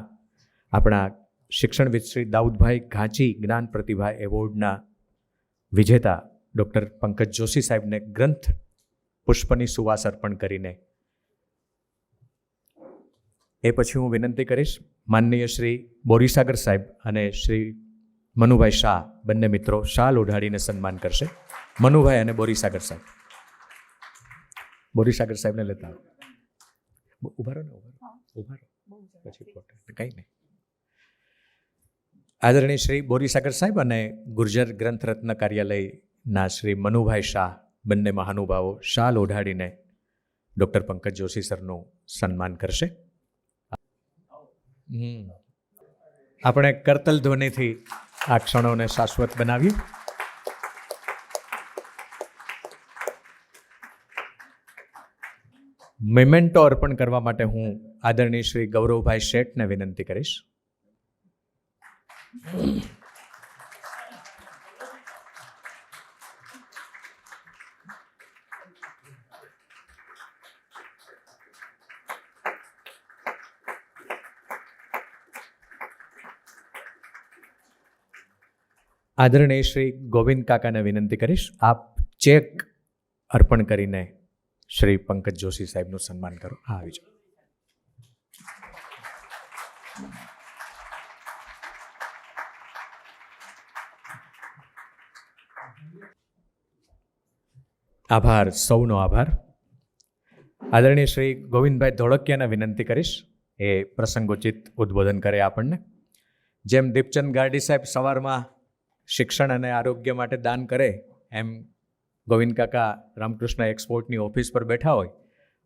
A: આપણા શિક્ષણવિદ શ્રી દાઉદભાઈ ઘાંચી જ્ઞાન પ્રતિભા એવોર્ડના વિજેતા ડૉક્ટર પંકજ જોશી સાહેબને ગ્રંથ પુષ્પની સુવાસ અર્પણ કરીને એ પછી હું વિનંતી કરીશ માનનીય શ્રી બોરીસાગર સાહેબ અને શ્રી મનુભાઈ શાહ, બંને મિત્રો શાલ ઓઢાડીને સન્માન કરશે. મનુભાઈ અને બોરીસાગર સાહેબ. બોરીસાગર સાહેબને લેતા ઉભા રહો ને, ઉભા રહો પછી ફોટો કંઈ નહીં. આદરણીય શ્રી બોરીસાગર સાહેબ અને ગુર્જર ગ્રંથરત્ન કાર્યાલયના શ્રી મનુભાઈ શાહ, બંને મહાનુભાવો શાલ ઓઢાડીને ડૉક્ટર પંકજ જોશી સરનું સન્માન કરશે. આપણે કરતલ ધ્વનિથી આ ક્ષણોને શાશ્વત બનાવ્યું. મેમેન્ટો અર્પણ કરવા માટે હું આદરણીય શ્રી ગૌરવભાઈ શેઠને વિનંતી કરીશ. આદરણીય શ્રી ગોવિંદ કાકાને વિનંતી કરીશ, આપ ચેક અર્પણ કરીને શ્રી પંકજ જોશી સાહેબનું સન્માન કરો. આવી જાઓ. આભાર, સૌનો આભાર. આદરણીય શ્રી ગોવિંદભાઈ ધોળકિયાને વિનંતી કરીશ એ પ્રસંગોચિત ઉદ્બોધન કરે આપણને. જેમ દીપચંદ ગાર્ડી સાહેબ સવારમાં શિક્ષણ અને આરોગ્ય માટે દાન કરે, એમ ગોવિંદ કાકા રામકૃષ્ણ એક્સપોર્ટની ઓફિસ પર બેઠા હોય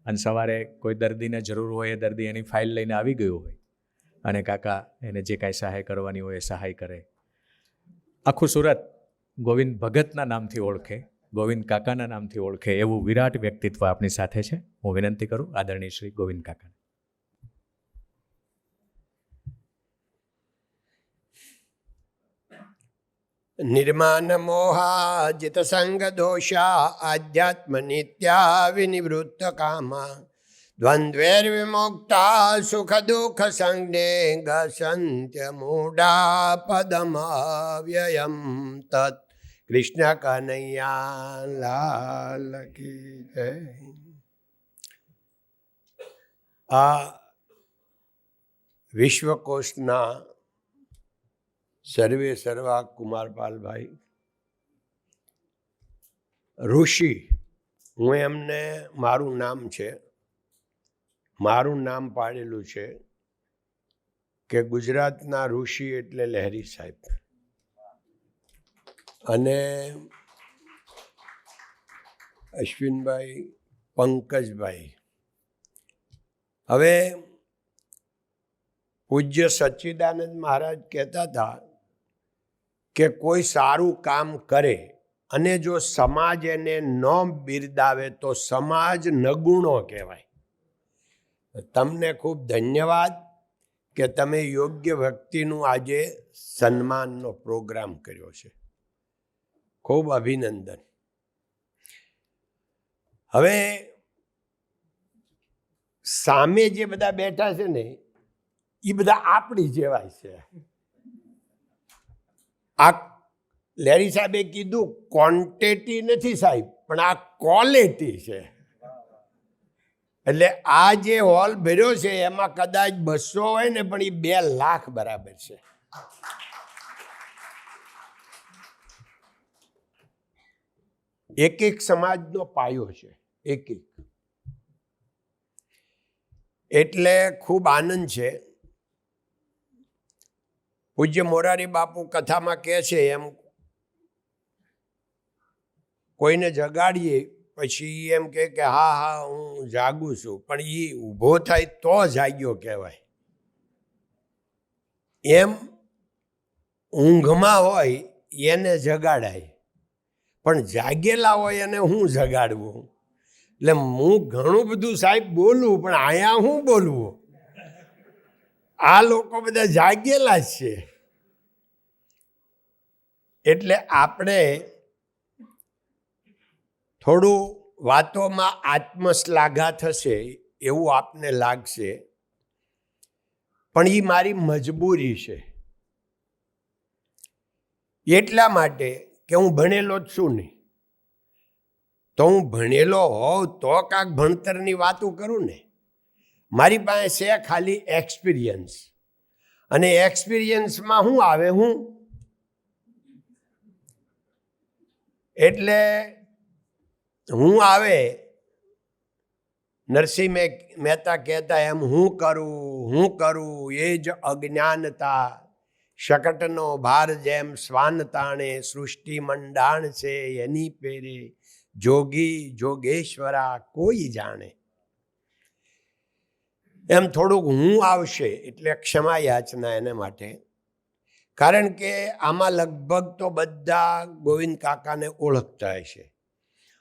A: અને સવારે કોઈ દર્દીને જરૂર હોય, એ દર્દી એની ફાઇલ લઈને આવી ગયું હોય અને કાકા એને જે કાંઈ સહાય કરવાની હોય એ સહાય કરે. આખું સુરત ગોવિંદ ભગતના નામથી ઓળખે, ગોવિંદ કાકાના નામથી ઓળખે એવું વિરાટ વ્યક્તિત્વ આપણી સાથે છે. હું વિનંતી કરું આદરણીય શ્રી ગોવિંદ કાકાને.
E: निर्माण मोहा जित संग दोषा आध्यात्म नित्या विनिवृत्त कामा द्वंद्वेर विमुक्ता सुख दुख संज्ञे गसंत्य मूढ़ा पदमाव्ययम तत् कृष्ण कन्हैया लाल की जय. આ વિશ્વકોશના સર્વે સર્વા કુમારપાલભાઈ ઋષિ, હું એમને મારું નામ છે, મારું નામ પાડેલું છે કે ગુજરાતના ઋષિ એટલે લહેરી સાહેબ. અને અશ્વિનભાઈ, પંકજભાઈ, હવે પૂજ્ય સચ્ચિદાનંદ મહારાજ કહેતા હતા કે કોઈ સારું કામ કરે અને જો સમાજ એને ન બિરદાવે તો સમાજ નગુણો કહેવાય. તમને ખૂબ ધન્યવાદ કે તમે યોગ્ય વ્યક્તિનું આજે સન્માનનો પ્રોગ્રામ કર્યો છે. ખૂબ અભિનંદન. હવે સામે જે બધા બેઠા છે ને એ બધા આપણી જેવા છે. આ લેરી સાહેબે કીધું ક્વોન્ટિટી નથી સાહેબ, પણ આ ક્વોલિટી છે. એટલે આ જે હોલ ભર્યો છે એમાં કદાચ 200 હોય ને, પણ એ 2 લાખ બરાબર છે. એક એક સમાજનો પાયો છે, એક એક. એટલે ખૂબ આનંદ છે. પૂજ્ય મોરારી બાપુ કથામાં કહે છે એમ, કોઈને જગાડીએ પછી એમ કે હા હા હું જાગું છું, પણ એ ઊભો થાય તો જાગ્યો કહેવાય. એમ ઊંઘમાં હોય એને જગાડાય, પણ જાગેલા હોય એને હું જગાડવું. એટલે હું ઘણું બધું સાહેબ બોલું, પણ આયા હું બોલવું? આ લોકો બધા જાગેલા જ છે. એટલે આપણે થોડું વાતોમાં આત્મશ્લાઘા થશે એવું આપને લાગશે, પણ એ મારી મજબૂરી છે. એટલા માટે કે હું ભણેલો જ છું નહીં. તો હું ભણેલો હોઉં તો કાંક ભણતરની વાતો કરું ને. મારી પાસે છે ખાલી એક્સપિરિયન્સ, અને એક્સપિરિયન્સમાં શું આવે હું એટલે હું આવે નરસિંહ મહેતા કહેતા એમ હું કરું એ જ અજ્ઞાનતા, શકટનો ભાર જેમ શ્વાન તાણે, સૃષ્ટિ મંડાણ છે એની પેરે, જોગી જોગેશ્વરા કોઈ જાણે. એમ થોડુંક હું આવશે એટલે ક્ષમા યાચના એને માટે. કારણ કે આમાં લગભગ તો બધા ગોવિંદ કાકાને ઓળખતા હશે,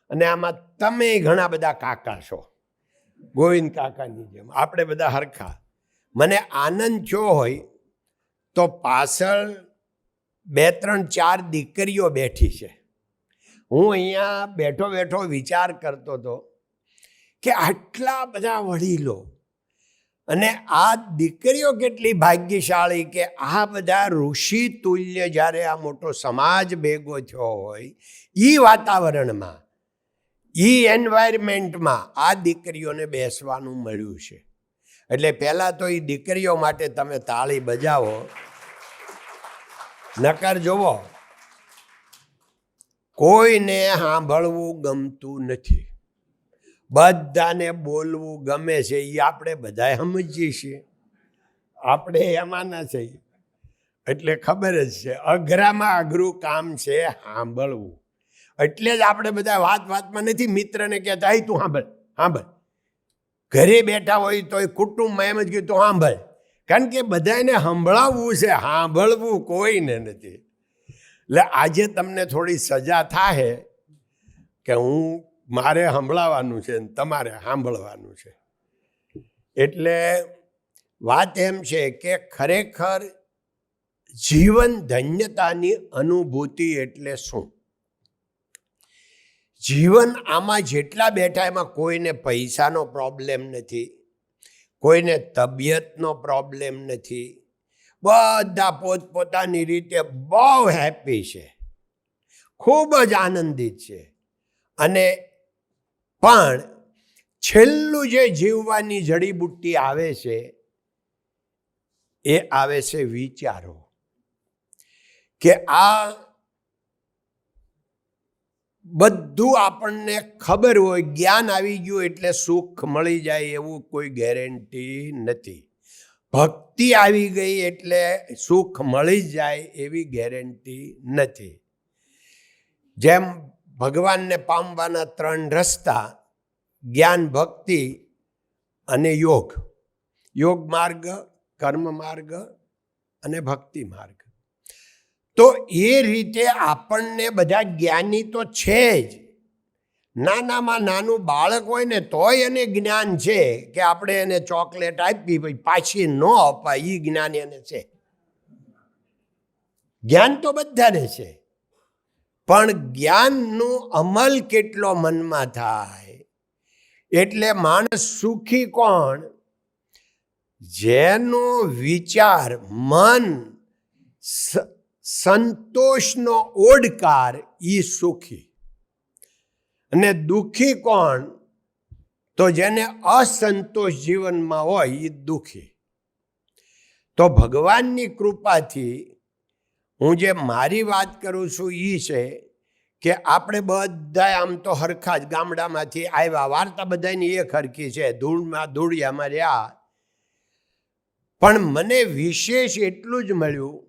E: અને આમાં તમે ઘણા બધા કાકા છો ગોવિંદ કાકાની જેમ, આપણે બધા હરખા. મને આનંદ થયો હોય તો પાછળ 2, 3, 4 દીકરીઓ બેઠી છે. હું અહીંયા બેઠો બેઠો વિચાર કરતો હતો કે આટલા બધા વડીલો અને આ દીકરીઓ કેટલી ભાગ્યશાળી કે આ બધા ઋષિ તુલ્ય જ્યારે આ મોટો સમાજ ભેગો થયો હોય એ વાતાવરણમાં, એ એન્વાયરમેન્ટમાં આ દીકરીઓને બેસવાનું મળ્યું છે. એટલે પહેલાં તો એ દીકરીઓ માટે તમે તાળી બજાવો. નકર જોવો, કોઈને સાંભળવું ગમતું નથી, બધાને બોલવું ગમે છે. એ આપણે બધા સમજીએ છીએ, આપણે એમાંના છીએ એટલે ખબર જ છે. અઘરામાં અઘરું કામ છે સાંભળવું. એટલે જ આપણે બધા વાતમાં નથી મિત્રને કહેતા અહીં તું સાંભળ સાંભળ. ઘરે બેઠા હોય તો એ કુટુંબમાં એમ જ કીધું તું સાંભળ, કારણ કે બધાને સંભળાવવું છે, સાંભળવું કોઈને નથી. એટલે આજે તમને થોડી સજા થાય કે મારે સંભળાવાનું છે ને તમારે સાંભળવાનું છે. એટલે વાત એમ છે કે ખરેખર જીવન ધન્યતાની અનુભૂતિ એટલે શું? જીવન આમાં જેટલા બેઠા એમાં કોઈને પૈસાનો પ્રોબ્લેમ નથી, કોઈને તબિયતનો પ્રોબ્લેમ નથી, બધા પોતપોતાની રીતે બહુ હેપી છે, ખૂબ જ આનંદિત છે. અને પણ છેલ્લું જે જીવવાની જડીબુટ્ટી આવે છે એ આવે છે વિચારો. કે આ બધું આપણને ખબર હોય, જ્ઞાન આવી ગયું એટલે સુખ મળી જાય એવું કોઈ ગેરંટી નથી. ભક્તિ આવી ગઈ એટલે સુખ મળી જાય એવી ગેરંટી નથી. જેમ ભગવાનને પામવાના 3 રસ્તા, જ્ઞાન, ભક્તિ અને યોગ. યોગ માર્ગ, કર્મ માર્ગ અને ભક્તિ માર્ગ. તો એ રીતે આપણને બધા જ્ઞાની તો છે જ. નાનામાં નાનું બાળક હોય ને તોય એને જ્ઞાન છે કે આપણે એને ચોકલેટ આપી પછી પાછી ન અપાય, એ જ્ઞાન એને છે. જ્ઞાન તો બધાને છે, પણ જ્ઞાનનું અમલ કેટલો મનમાં થાય. એટલે માણસ સુખી કોણ? જેનો વિચાર, મન સંતોષનો ઓડકાર, એ સુખી. અને દુઃખી કોણ? તો જેને અસંતોષ જીવનમાં હોય એ દુઃખી. તો ભગવાનની કૃપાથી હું જે મારી વાત કરું છું એ છે કે આપણે બધા આમ તો હરખા જ ગામડામાંથી આવ્યા, વાર્તા બધાની એક હરખી છે, ધૂળમાં ધૂળિયામાં રહ્યા. પણ મને વિશેષ એટલું જ મળ્યું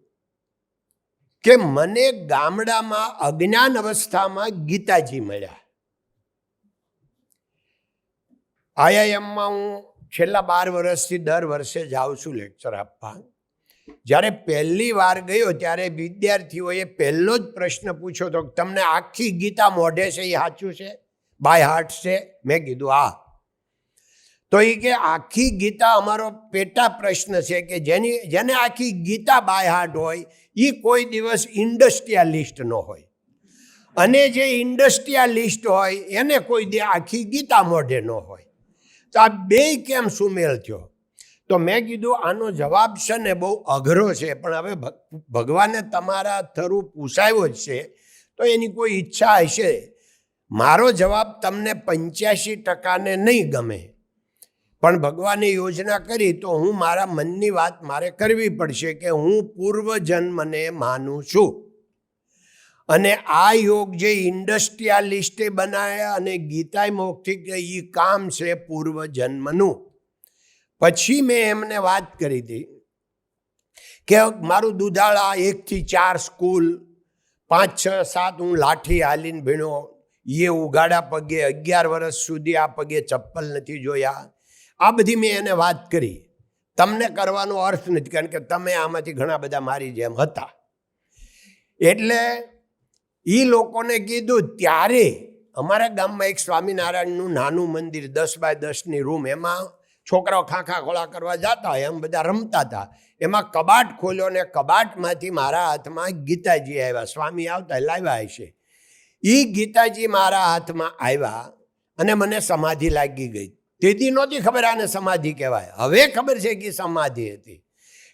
E: કે મને ગામડામાં અજ્ઞાન અવસ્થામાં ગીતાજી મળ્યા. IIMમાં હું છેલ્લા 12 વર્ષથી દર વર્ષે જાઉં છું લેક્ચર આપવા. જ્યારે પહેલી વાર ગયો ત્યારે વિદ્યાર્થીઓએ પહેલો જ પ્રશ્ન પૂછ્યો તો, તમને આખી ગીતા મોઢે છે એ સાચું છે? બાય હાર્ટ છે? મેં કીધું હા. તો એ કે આખી ગીતા અમારો પેટા પ્રશ્ન છે કે જેને આખી ગીતા બાય હાર્ટ હોય એ કોઈ દિવસ ઇન્ડસ્ટ્રીયાલિસ્ટ ન હોય, અને જે ઇન્ડસ્ટ્રીયાલિસ્ટ હોય એને કોઈ દી આખી ગીતા મોઢે ન હોય. તો આ બે કેમ સુમેળ થયો? તો મેં કીધું આનો જવાબ છે ને બહુ અઘરો છે, પણ હવે ભગવાને તમારા થરું પૂછાયો જ છે તો એની કોઈ ઈચ્છા હશે. મારો જવાબ તમને 85% નહીં ગમે, પણ ભગવાને યોજના કરી તો હું મારા મનની વાત મારે કરવી પડશે કે હું પૂર્વજન્મને માનું છું. અને આ યોગ જે ઇન્ડસ્ટ્રીયાલિસ્ટે બનાવ્યા અને ગીતાય મૌખિક, એ કામ છે પૂર્વજન્મનું. પછી મેં એમને વાત કરી હતી કે મારું દુધાળા 1 થી 4 સ્કૂલ, 5, 6, 7 હું લાઠી હાલીને ભીણ્યો, એ ઉઘાડા પગે 11 વર્ષ સુધી આ પગે ચપ્પલ નથી જોયા. આ બધી મેં એને વાત કરી. તમને કરવાનો અર્થ નથી, કારણ કે તમે આમાંથી ઘણા બધા મારી જેમ હતા. એટલે એ લોકોને કીધું. ત્યારે અમારા ગામમાં એક સ્વામિનારાયણનું નાનું મંદિર, 10 બાય 10ની રૂમ, એમાં છોકરાઓ ખાખા ખોળા કરવા જતા હોય એમ બધા રમતા હતા. એમાં કબાટ ખોલ્યો ને કબાટમાંથી મારા હાથમાં ગીતાજી આવ્યા. સ્વામી આવતા લાવ્યા હશે. એ ગીતાજી મારા હાથમાં આવ્યા અને મને સમાધિ લાગી ગઈ. તેથી નહોતી ખબર આને સમાધિ કહેવાય. હવે ખબર છે કે સમાધિ હતી.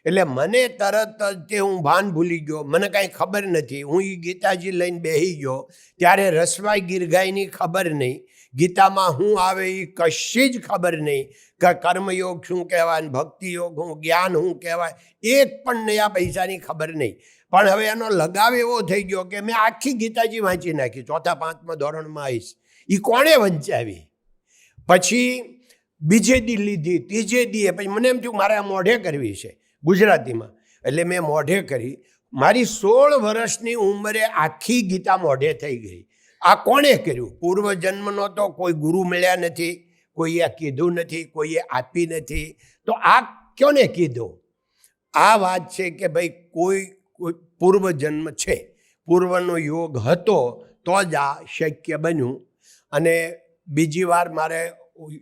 E: એટલે મને તરત જ તે હું ભાન ભૂલી ગયો, મને કાંઈ ખબર નથી. હું એ ગીતાજી લઈને બેસી ગયો ત્યારે રસવાઈ ગીરગાયની ખબર નહીં, ગીતામાં શું આવે એ કશી જ ખબર નહીં, કે કર્મયોગ શું કહેવાય, ભક્તિયોગ શું, જ્ઞાન શું કહેવાય, એક પણ નયા પૈસાની ખબર નહીં. પણ હવે એનો લગાવ એવો થઈ ગયો કે મેં આખી ગીતાજી વાંચી નાખી. 4થા 5મા ધોરણમાં આવીશ. એ કોણે વંચાવી? પછી બીજે દી લીધી, ત્રીજે દીએ પછી મને એમ થયું મારે આ મોઢે કરવી છે ગુજરાતીમાં. એટલે મેં મોઢે કરી. મારી 16 વર્ષની ઉંમરે આખી ગીતા મોઢે થઈ ગઈ. આ કોણે કર્યું? પૂર્વજન્મનો તો કોઈ ગુરુ મળ્યા નથી, કોઈએ કીધું નથી, કોઈએ આપી નથી. તો આ કોને કીધું? આ વાત છે કે ભાઈ કોઈ પૂર્વજન્મ છે, પૂર્વનો યોગ હતો તો જ આ શક્ય બન્યું. અને બીજી વાર મારે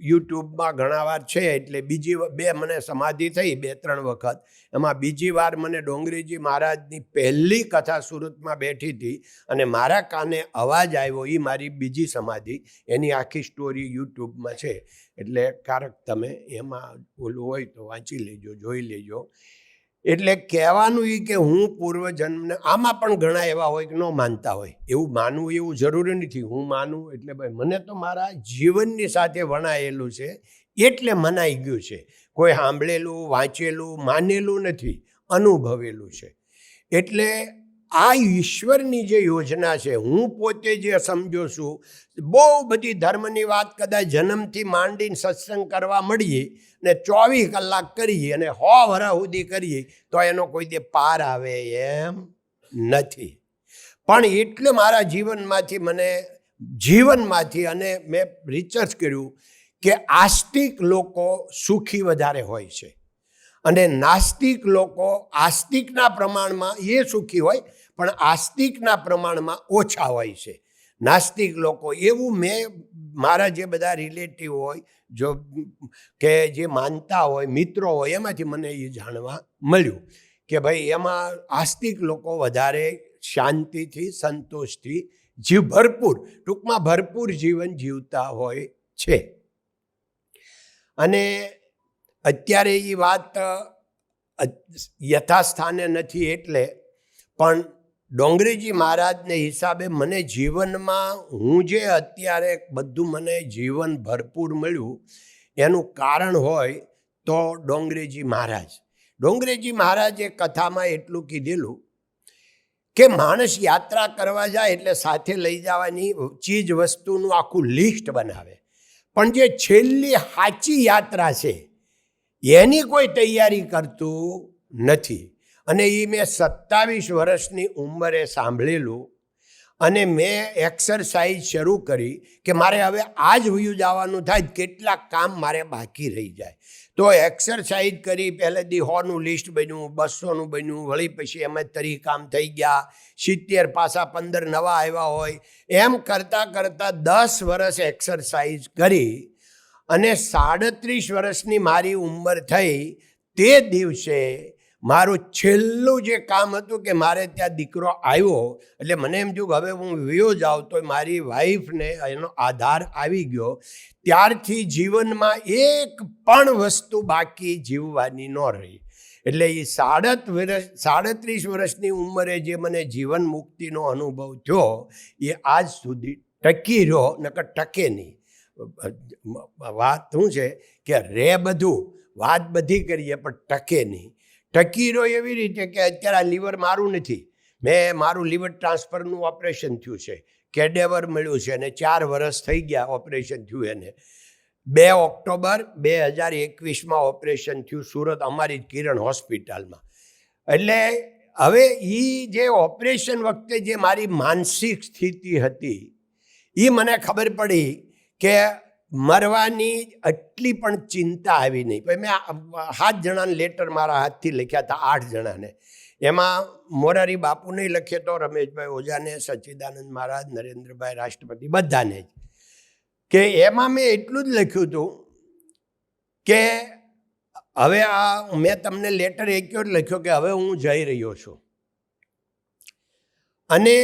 E: યુટ્યુબમાં ઘણા વાર છે, એટલે બીજી બે મને સમાધિ થઈ 2-3 વખત. એમાં બીજી વાર મને ડોંગરીજી મહારાજની પહેલી કથા સુરતમાં બેઠી હતી અને મારા કાને અવાજ આવ્યો, એ મારી બીજી સમાધિ. એની આખી સ્ટોરી યુટ્યુબમાં છે, એટલે ક્યારેક તમે એમાં ઓલું હોય તો વાંચી લેજો, જોઈ લેજો. એટલે કહેવાનું એ કે હું પૂર્વજન્મને, આમાં પણ ઘણા એવા હોય કે ન માનતા હોય. એવું માનવું એવું જરૂરી નથી. હું માનું એટલે ભાઈ મને તો મારા જીવનની સાથે વણાયેલું છે એટલે મનાઈ ગયું છે. કોઈ સાંભળેલું, વાંચેલું, માનેલું નથી, અનુભવેલું છે. એટલે આ ઈશ્વરની જે યોજના છે, હું પોતે જે સમજો છું, બહુ બધી ધર્મની વાત કદાચ જન્મથી માંડીને સત્સંગ કરવા મળીએ ને 24 કલાક કરીએ અને 100 વર્ષ સુધી કરીએ તો એનો કોઈ દે પાર આવે એમ નથી. પણ એટલે મારા જીવનમાંથી અને મેં રિસર્ચ કર્યું કે આસ્તિક લોકો સુખી વધારે હોય છે અને નાસ્તિક લોકો આસ્તિકના પ્રમાણમાં એ સુખી હોય પણ આસ્તિકના પ્રમાણમાં ઓછા હોય છે. નાસ્તિક લોકો એવું મેં મારા જે બધા રિલેટિવ હોય, જો કે જે માનતા હોય, મિત્રો હોય, એમાંથી મને એ જાણવા મળ્યું કે ભાઈ એમાં આસ્તિક લોકો વધારે શાંતિથી, સંતોષથી ટૂંકમાં ભરપૂર જીવન જીવતા હોય છે. અને અત્યારે એ વાત યથાસ્થાને નથી એટલે, પણ ડોંગરીજી મહારાજને હિસાબે મને જીવનમાં હું જે અત્યારે બધું મને જીવન ભરપૂર મળ્યું એનું કારણ હોય તો ડોંગરીજી મહારાજ. ડોંગરીજી મહારાજે કથામાં એટલું કીધેલું કે માણસ યાત્રા કરવા જાય એટલે સાથે લઈ જવાની ચીજ વસ્તુનું આખું લિસ્ટ બનાવે, પણ જે છેલ્લી સાચી યાત્રા છે એની કોઈ તૈયારી કરતું નથી. અને એ મેં 27 વર્ષની ઉંમરે સાંભળેલું અને મેં એક્સરસાઇઝ શરૂ કરી કે મારે હવે આ જ વયું જવાનું થાય, કેટલાક કામ મારે બાકી રહી જાય. તો એક્સરસાઇઝ કરી, પહેલેથી 100નું લિસ્ટ બન્યું, 200નું બન્યું, વળી પછી એમ જ 30 કામ થઈ ગયા, 70 પાછા 15 નવા આવ્યા હોય. એમ કરતાં 10 વર્ષ એક્સરસાઇઝ કરી અને 37 વર્ષની મારી ઉંમર થઈ તે દિવસે મારું છેલ્લું જે કામ હતું કે મારે ત્યાં દીકરો આવ્યો. એટલે મને એમ થયું કે હવે હું વયો જાઉં તો મારી વાઈફને એનો આધાર આવી ગયો. ત્યારથી જીવનમાં એક પણ વસ્તુ બાકી જીવવાની ન રહી. એટલે એ 37 વર્ષની ઉંમરે જે મને જીવન મુક્તિનો અનુભવ થયો એ આજ સુધી ટકી રહ્યો, નકર ટકે નહીં. વાત શું છે કે બધું વાત બધી કરીએ પણ ટકે નહીં. ટકી રહ્યો એવી રીતે કે અત્યારે આ લીવર મારું નથી, મારું લીવર ટ્રાન્સફરનું ઓપરેશન થયું છે, કેડેવર મળ્યું છે અને 4 વર્ષ થઈ ગયા ઓપરેશન થયું એને. 2 ઓક્ટોબર 2021માં ઓપરેશન થયું સુરત અમારી જ કિરણ હોસ્પિટલમાં. એટલે હવે એ જે ઓપરેશન વખતે જે મારી માનસિક સ્થિતિ હતી એ મને ખબર પડી કે મરવાની આટલી પણ ચિંતા આવી નહીં. પછી મેં 7 જણાને લેટર મારા હાથથી લખ્યા હતા, 8 જણાને. એમાં મોરારી બાપુને લખ્યો તો, રમેશભાઈ ઓઝાને, સચ્ચિદાનંદ મહારાજ, નરેન્દ્રભાઈ રાષ્ટ્રપતિ, બધાને જ. કે એમાં મેં એટલું જ લખ્યું હતું કે હવે આ મેં તમને લેટર એટલો જ લખ્યો કે હવે હું જઈ રહ્યો છું. અને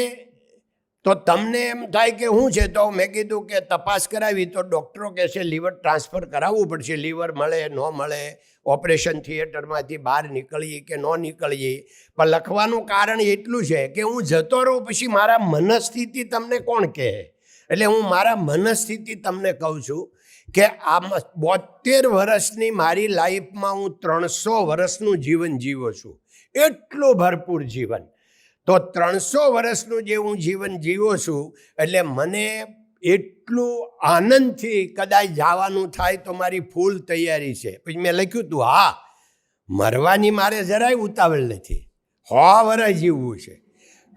E: તો તમને એમ થાય કે શું છે, તો મેં કીધું કે તપાસ કરાવી તો ડૉક્ટરો કહે છે લીવર ટ્રાન્સફર કરાવવું પડશે. લીવર મળે ન મળે, ઓપરેશન થિયેટરમાંથી બહાર નીકળીએ કે ન નીકળીએ. પણ લખવાનું કારણ એટલું છે કે હું જતો રહું પછી મારા મનસ્થિતિ તમને કોણ કહે. એટલે હું મારા મનસ્થિતિ તમને કહું છું કે આ 72 વર્ષની મારી લાઈફમાં હું 300 વર્ષનું જીવન જીવ્યો છું. એટલું ભરપૂર જીવન. તો 300 વર્ષનું જે હું જીવન જીવ્યો છું એટલે મને એટલું આનંદથી કદાચ જવાનું થાય તો મારી ફૂલ તૈયારી છે. પછી મેં લખ્યું હતું, હા મરવાની મારે જરાય ઉતાવળ નથી, 100 વર્ષ જીવવું છે.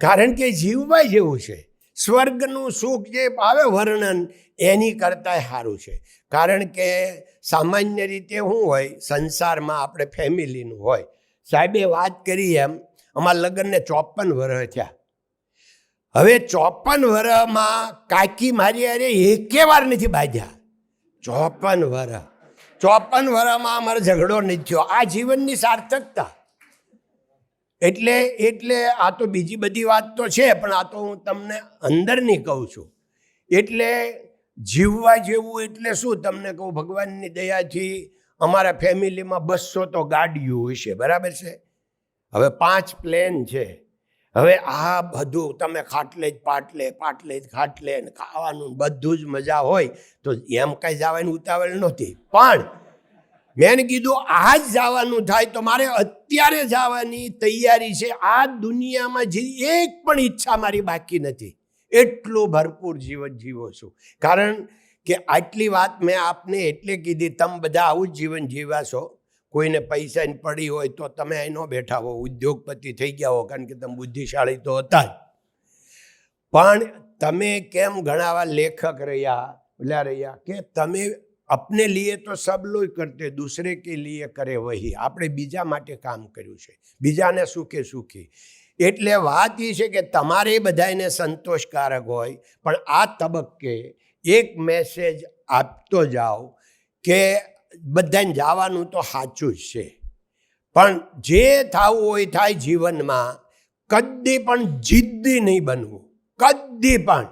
E: કારણ કે જીવવા જેવું છે. સ્વર્ગનું સુખ જે આવે વર્ણન એની કરતાંય સારું છે. કારણ કે સામાન્ય રીતે શું હોય, સંસારમાં આપણે ફેમિલીનું હોય. સાહેબે વાત કરી એમ અમારા લગ્નને 54 વર્ષ થયા. હવે 54 વર્ષમાં કાકી મારી અરે એકે વાર નથી બાંધ્યા. 54 વર્ષ, 54 વર્ષમાં અમારો ઝઘડો નથી થયો. આ જીવનની સાર્થકતા. એટલે આ તો બીજી બધી વાત તો છે, પણ આ તો હું તમને અંદરની કહું છું. એટલે જીવવા જેવું એટલે શું તમને કહું, ભગવાનની દયાથી અમારા ફેમિલીમાં 200 તો ગાડીઓ હશે, બરાબર છે. હવે 5 પ્લેન છે. હવે આ બધું તમે ખાટલે જ પાટલે જ ખાટલે ને ખાવાનું બધું જ મજા હોય તો એમ કાંઈ જવાની ઉતાવળ નહોતી. પણ મેં કીધું આ જ જવાનું થાય તો મારે અત્યારે જવાની તૈયારી છે. આ દુનિયામાં જે એક પણ ઈચ્છા મારી બાકી નથી. એટલું ભરપૂર જીવન જીવો છું. કારણ કે આટલી વાત મેં આપને એટલે કીધી, તમે બધા આવું જ જીવન જીવ્યા છો. કોઈને પૈસાની પડી હોય તો તમે અહીં ન બેઠા હો, ઉદ્યોગપતિ થઈ ગયા હો, કારણ કે તમે બુદ્ધિશાળી તો હતા જ. પણ તમે કેમ ઘણાવા લેખક રહ્યા કે તમે अपने लिए तो सब लोग करते, दूसरे के लिए करे वही. આપણે બીજા માટે કામ કર્યું છે, બીજાને સુખે સુખી. એટલે વાત એ છે કે તમારે બધાને સંતોષકારક હોય. પણ આ તબક્કે એક મેસેજ આપતો જાઓ કે બધાને જવાનું તો સાચું જ છે, પણ જે થવું હોય થાય જીવનમાં. કદી પણ જિદ્દી નહીં બનવું, કદી પણ.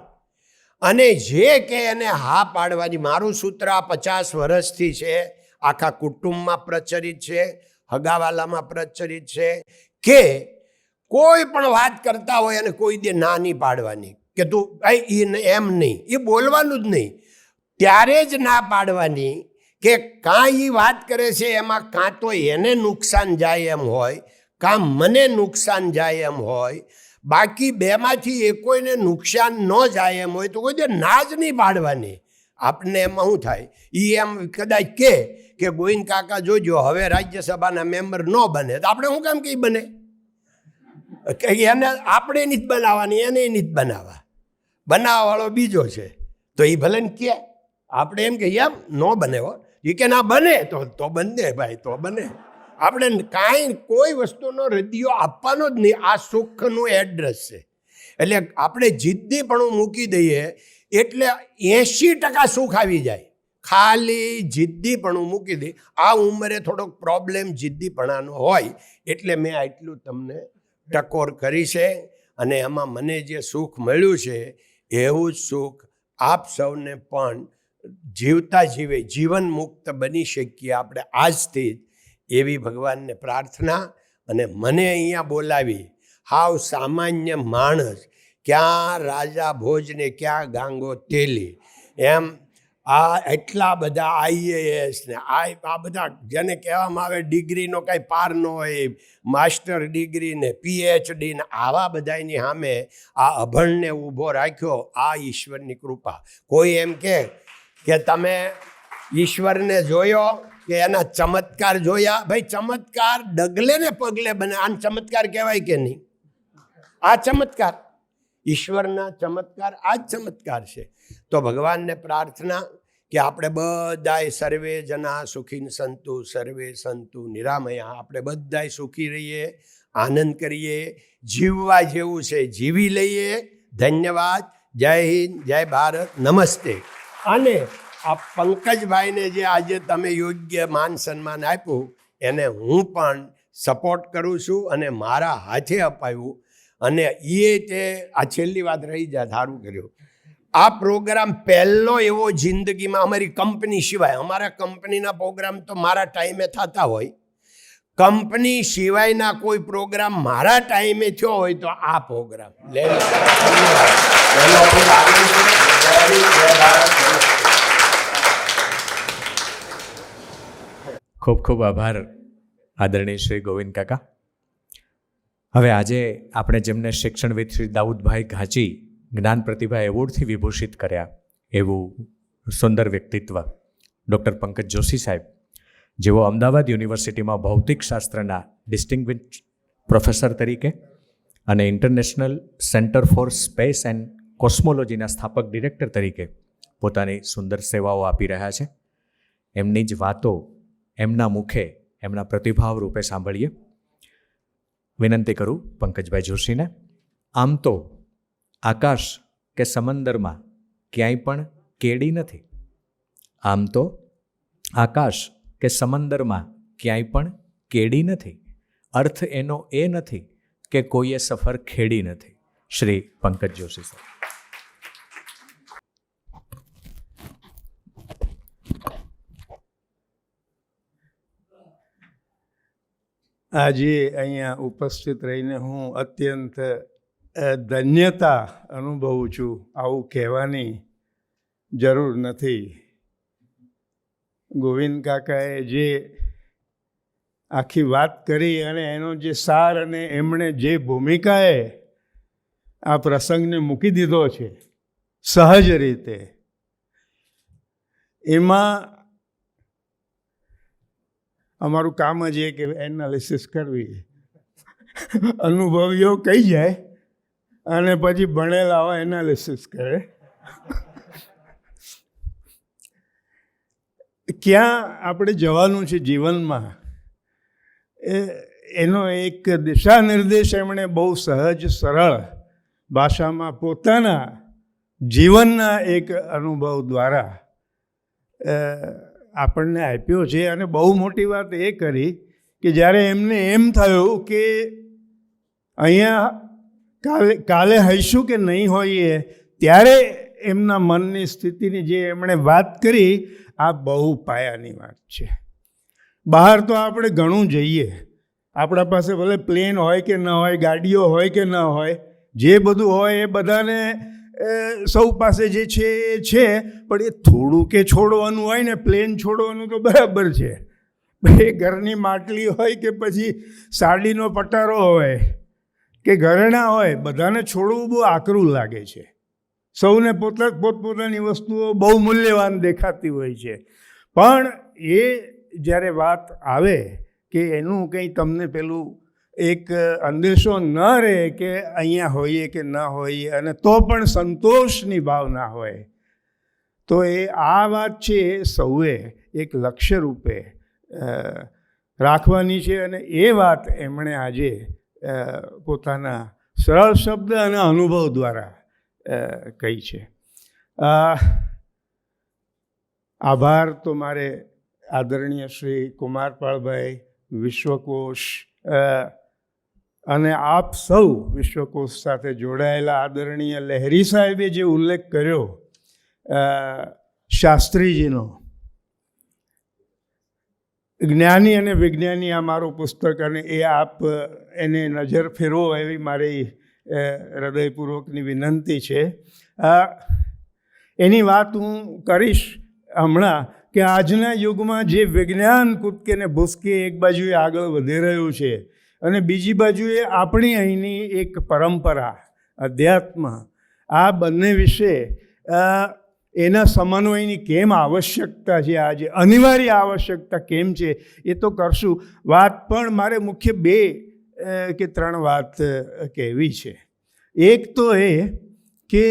E: અને જે કે એને હા પાડવાની. મારું સૂત્ર આ 50 વર્ષથી છે, આખા કુટુંબમાં પ્રચલિત છે, હગાવાલામાં પ્રચલિત છે કે કોઈ પણ વાત કરતા હોય અને કોઈ દે ના નહીં પાડવાની કે તું એમ નહીં, એ બોલવાનું જ નહીં. ત્યારે જ ના પાડવાની કે કાં એ વાત કરે છે એમાં કાં તો એને નુકસાન જાય એમ હોય, કાં મને નુકસાન જાય એમ હોય. બાકી બેમાંથી એકોઈને નુકસાન ન જાય એમ હોય તો કોઈ દે ના જ નહીં પાડવાની. આપણને એમાં શું થાય, એ એમ કદાચ કે ગોવિંદ કાકા જોજો હવે રાજ્યસભાના મેમ્બર ન બને તો આપણે શું કામ કંઈ બને, એને આપણે નથી બનાવવાની, એને નથી બનાવવાવાળો બીજો છે તો એ ભલે ને કે આપણે એમ કે એમ ન બને હો, એ કે ના બને તો બને ભાઈ, તો બને. આપણે કાંઈ કોઈ વસ્તુનો રદિયો આપવાનો જ નહીં. આ સુખનું એડ્રેસ છે. એટલે આપણે જિદ્દીપણું મૂકી દઈએ એટલે 80% સુખ આવી જાય. ખાલી જિદ્દીપણું મૂકી દઈએ. આ ઉંમરે થોડોક પ્રોબ્લેમ જિદ્દીપણાનો હોય એટલે મેં આટલું તમને ટકોર કરી છે. અને એમાં મને જે સુખ મળ્યું છે એવું જ સુખ આપ સૌને પણ જીવતા જીવે જીવન મુક્ત બની શકીએ આપણે આજથી જ, એવી ભગવાનને પ્રાર્થના. અને મને અહીંયા બોલાવી, હાવ સામાન્ય માણસ, ક્યાં રાજા ભોજને ક્યાં ગાંગો તેલી, એમ આ એટલા બધા આઈએએસ ને આ બધા જેને કહેવામાં આવે ડિગ્રીનો કાંઈ પાર ન હોય, માસ્ટર ડિગ્રી ને PhD ને આવા બધાની સામે આ અભણને ઊભો રાખ્યો. આ ઈશ્વરની કૃપા. કોઈ એમ કે તમે ઈશ્વરને જોયો કે એના ચમત્કાર જોયા? ભાઈ ચમત્કાર ડગલે ને પગલે બને. આને ચમત્કાર કહેવાય કે નહીં? આ ચમત્કાર, ઈશ્વરના ચમત્કાર આ જ ચમત્કાર છે. તો ભગવાનને પ્રાર્થના કે આપણે બધાય સર્વે જના સુખીન સંતુ, સર્વે સંતુ નિરામયા. આપણે બધાય સુખી રહીએ, આનંદ કરીએ, જીવવા જેવું છે જીવી લઈએ. ધન્યવાદ. જય હિન્દ, જય ભારત, નમસ્તે. અને આ પંકજભાઈને જે આજે તમે યોગ્ય માન સન્માન આપ્યું એને હું પણ સપોર્ટ કરું છું અને મારા હાથે અપાયું. અને તે આ છેલ્લી વાત રહી જાય, સારું કર્યું. આ પ્રોગ્રામ પહેલો એવો જિંદગીમાં અમારી કંપની સિવાય, અમારા કંપનીના પ્રોગ્રામ તો મારા ટાઈમે થતા હોય, કંપની સિવાયના કોઈ પ્રોગ્રામ મારા ટાઈમે થયો હોય તો આ પ્રોગ્રામ.
A: ખૂબ ખૂબ આભાર આદરણીય શ્રી ગોવિંદ કાકા. હવે આજે આપણે જેમને શિક્ષણવિદ શ્રી દાઉદભાઈ ઘાંચી જ્ઞાન પ્રતિભા એવોર્ડથી વિભૂષિત કર્યા, એવું સુંદર વ્યક્તિત્વ ડૉક્ટર પંકજ જોશી સાહેબ, જેઓ અમદાવાદ યુનિવર્સિટીમાં ભૌતિકશાસ્ત્રના ડિસ્ટિંગ્વિશ્ડ પ્રોફેસર તરીકે અને international centre for space and કોસ્મોલોજીના સ્થાપક ડિરેક્ટર તરીકે પોતાની સુંદર સેવાઓ આપી રહ્યા છે. એમની જ વાતો એમના મુખે એમના પ્રતિભાવ રૂપે સાંભળીએ. વિનંતી કરું પંકજભાઈ જોશીને. આમ તો આકાશ કે સમંદરમાં ક્યાંય પણ કેડી નથી. આમ તો આકાશ કે સમંદરમાં ક્યાંય પણ કેડી નથી. અર્થ એનો એ નથી કે કોઈએ સફર ખેડી નથી. શ્રી પંકજ જોશી સાહેબ.
F: આજે અહીંયા ઉપસ્થિત રહીને હું અત્યંત ધન્યતા અનુભવું છું. આવું કહેવાની જરૂર નથી. ગોવિંદ કાકાએ જે આખી વાત કરી અને એનો જે સાર અને એમણે જે ભૂમિકાએ આ પ્રસંગને મૂકી દીધો છે સહજ રીતે, એમાં અમારું કામ જ એ કે એનાલિસિસ કરવી. અનુભવીઓ કહી જાય અને પછી ભણેલાઓ એનાલિસિસ કરે. ક્યાં આપણે જવાનું છે જીવનમાં એનો એક દિશા નિર્દેશ એમણે બહુ સહજ સરળ ભાષામાં પોતાના જીવનના એક અનુભવ દ્વારા આપણને આપ્યો છે. અને બહુ મોટી વાત એ કરી કે જ્યારે એમને એમ થયું કે અહીંયા કાલે હઈશું કે નહીં હોઈએ, ત્યારે એમના મનની સ્થિતિની જે એમણે વાત કરી, આ બહુ પાયાની વાત છે. બહાર તો આપણે ઘણું જઈએ, આપણા પાસે ભલે પ્લેન હોય કે ન હોય, ગાડીઓ હોય કે ન હોય, જે બધું હોય એ બધાને સૌ પાસે જે છે એ છે, પણ એ થોડું કે છોડવાનું હોય ને, પ્લેન છોડવાનું તો બરાબર છે. એ ઘરની માટલી હોય કે પછી સાડીનો પટારો હોય કે ઘરેણાં હોય, બધાને છોડવું બહુ આકરું લાગે છે. સૌને પોતપોતાની વસ્તુઓ બહુ મૂલ્યવાન દેખાતી હોય છે. પણ એ જ્યારે વાત આવે કે એનું કંઈ તમને પેલું એક અંદેશો ન રહે કે અહીંયા હોઈએ કે ન હોઈએ, અને તો પણ સંતોષની ભાવના હોય, તો એ આ વાત છે એ સૌએ એક લક્ષ્ય રૂપે રાખવાની છે. અને એ વાત એમણે આજે પોતાના સરળ શબ્દ અને અનુભવ દ્વારા કહી છે. આભાર તો મારે આદરણીય શ્રી કુમારપાળભાઈ, વિશ્વકોશ અને આપ સૌ વિશ્વકોશ સાથે જોડાયેલા આદરણીય લહેરી સાહેબે જે ઉલ્લેખ કર્યો શાસ્ત્રીજીનો, જ્ઞાની અને વિજ્ઞાની આ મારું પુસ્તક, અને એ આપ એને નજર ફેરવો એવી મારી હૃદયપૂર્વકની વિનંતી છે. એની વાત હું કરીશ હમણાં કે આજના યુગમાં જે વિજ્ઞાન કૂદકે ને ભૂસકે એક બાજુએ આગળ વધી રહ્યું છે અને બીજી બાજુએ આપણી અહીંની એક પરંપરા અધ્યાત્મ, આ બંને વિશે એના સમન્વયની કેમ આવશ્યકતા છે, આજે અનિવાર્ય આવશ્યકતા કેમ છે, એ તો કરશું. વાત પણ મારે મુખ્ય 2 કે 3 વાત કહેવી છે. એક તો એ કે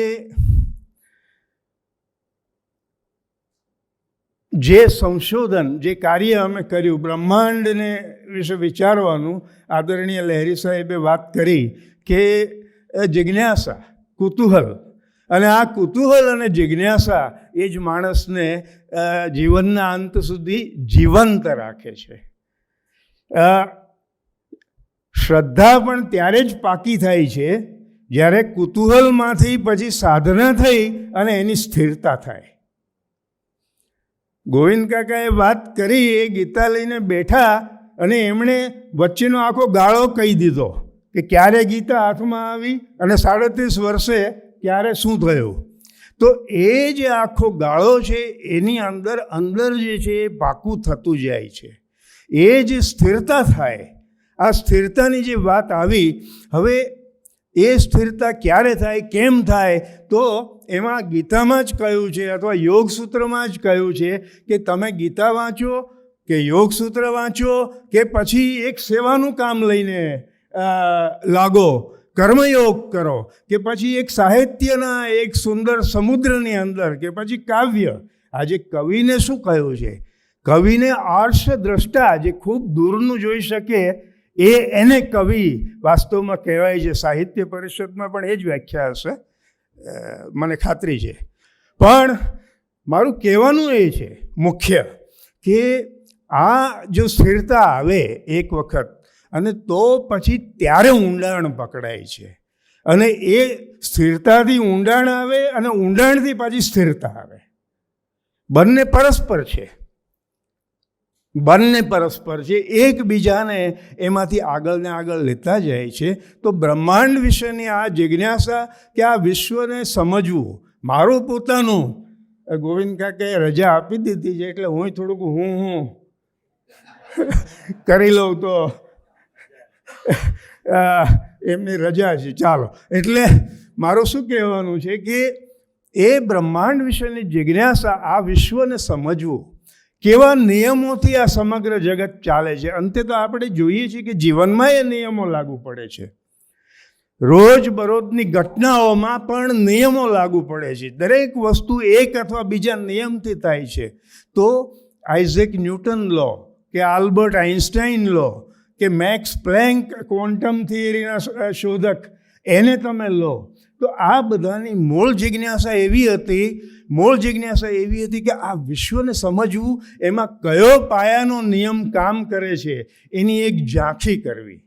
F: જે સંશોધન, જે કાર્ય અમે કર્યું બ્રહ્માંડને વિશે વિચારવાનું, આદરણીય લહેરી સાહેબે વાત કરી કે જિજ્ઞાસા, કુતૂહલ, અને આ કુતૂહલ અને જિજ્ઞાસા એ જ માણસને જીવનના અંત સુધી જીવંત રાખે છે. શ્રદ્ધા પણ ત્યારે જ પાકી થાય છે જ્યારે કુતૂહલમાંથી પછી સાધના થઈ અને એની સ્થિરતા થાય. ગોવિંદ કાકાએ વાત કરી, એ ગીતા લઈને બેઠા અને એમણે વચ્ચેનો આખો ગાળો કહી દીધો કે ક્યારે ગીતા હાથમાં આવી અને 37 વર્ષે ક્યારે શું થયું. તો એ જે આખો ગાળો છે એની અંદર જે છે એ પાકું થતું જાય છે. એ જે સ્થિરતા થાય, આ સ્થિરતાની જે વાત આવી, હવે એ સ્થિરતા ક્યારે થાય, કેમ થાય, તો એમાં ગીતામાં જ કહ્યું છે અથવા યોગ સૂત્રમાં જ કહ્યું છે કે તમે ગીતા વાંચો કે યોગ સૂત્ર વાંચો કે પછી એક સેવાનું કામ લઈને લાગો, કર્મયોગ કરો કે પછી એક સાહિત્યના એક સુંદર સમુદ્રની અંદર કે પછી કાવ્ય. આજે કવિને શું કહ્યું છે? કવિને આર્ષ દ્રષ્ટા, જે ખૂબ દૂરનું જોઈ શકે, એને કવિ વાસ્તવમાં કહેવાય છે. સાહિત્ય પરિષદમાં પણ એ જ વ્યાખ્યા હશે, મને ખાતરી છે. પણ મારું કહેવાનું એ છે મુખ્ય કે આ જો સ્થિરતા આવે એક વખત, અને તો પછી ત્યારે ઊંડાણ પકડાય છે. અને એ સ્થિરતાથી ઊંડાણ આવે અને ઊંડાણથી પાછી સ્થિરતા આવે. બંને પરસ્પર છે, બંને પરસ્પર છે, એકબીજાને એમાંથી આગળ ને આગળ લેતા જાય છે. તો બ્રહ્માંડ વિશેની આ જિજ્ઞાસા કે આ વિશ્વને સમજવું, મારું પોતાનું, ગોવિંદ કાકાએ રજા આપી દીધી છે એટલે હું થોડુંક હું કરી લઉં તો એમની રજા છે, ચાલો. એટલે મારું શું કહેવાનું છે કે એ બ્રહ્માંડ વિશેની જિજ્ઞાસા, આ વિશ્વને સમજવું, કેવા નિયમોથી આ સમગ્ર જગત ચાલે છે. અંતે તો આપણે જોઈએ છીએ કે જીવનમાં એ નિયમો લાગુ પડે છે. રોજબરોજની ઘટનાઓમાં પણ નિયમો લાગુ પડે છે. દરેક વસ્તુ એક અથવા બીજા નિયમથી થાય છે. તો આઇઝેક ન્યૂટન લો કે આલ્બર્ટ આઇન્સ્ટાઈન લો કે મેક્સ પ્લેન્ક ક્વોન્ટમ થિયરીના શોધક, એને તમે લો, તો આ બધાની મૂળ જિજ્ઞાસા એવી હતી કે આ વિશ્વને સમજવું, એમાં કયો પાયાનો નિયમ કામ કરે છે એની એક ઝાંખી કરવી.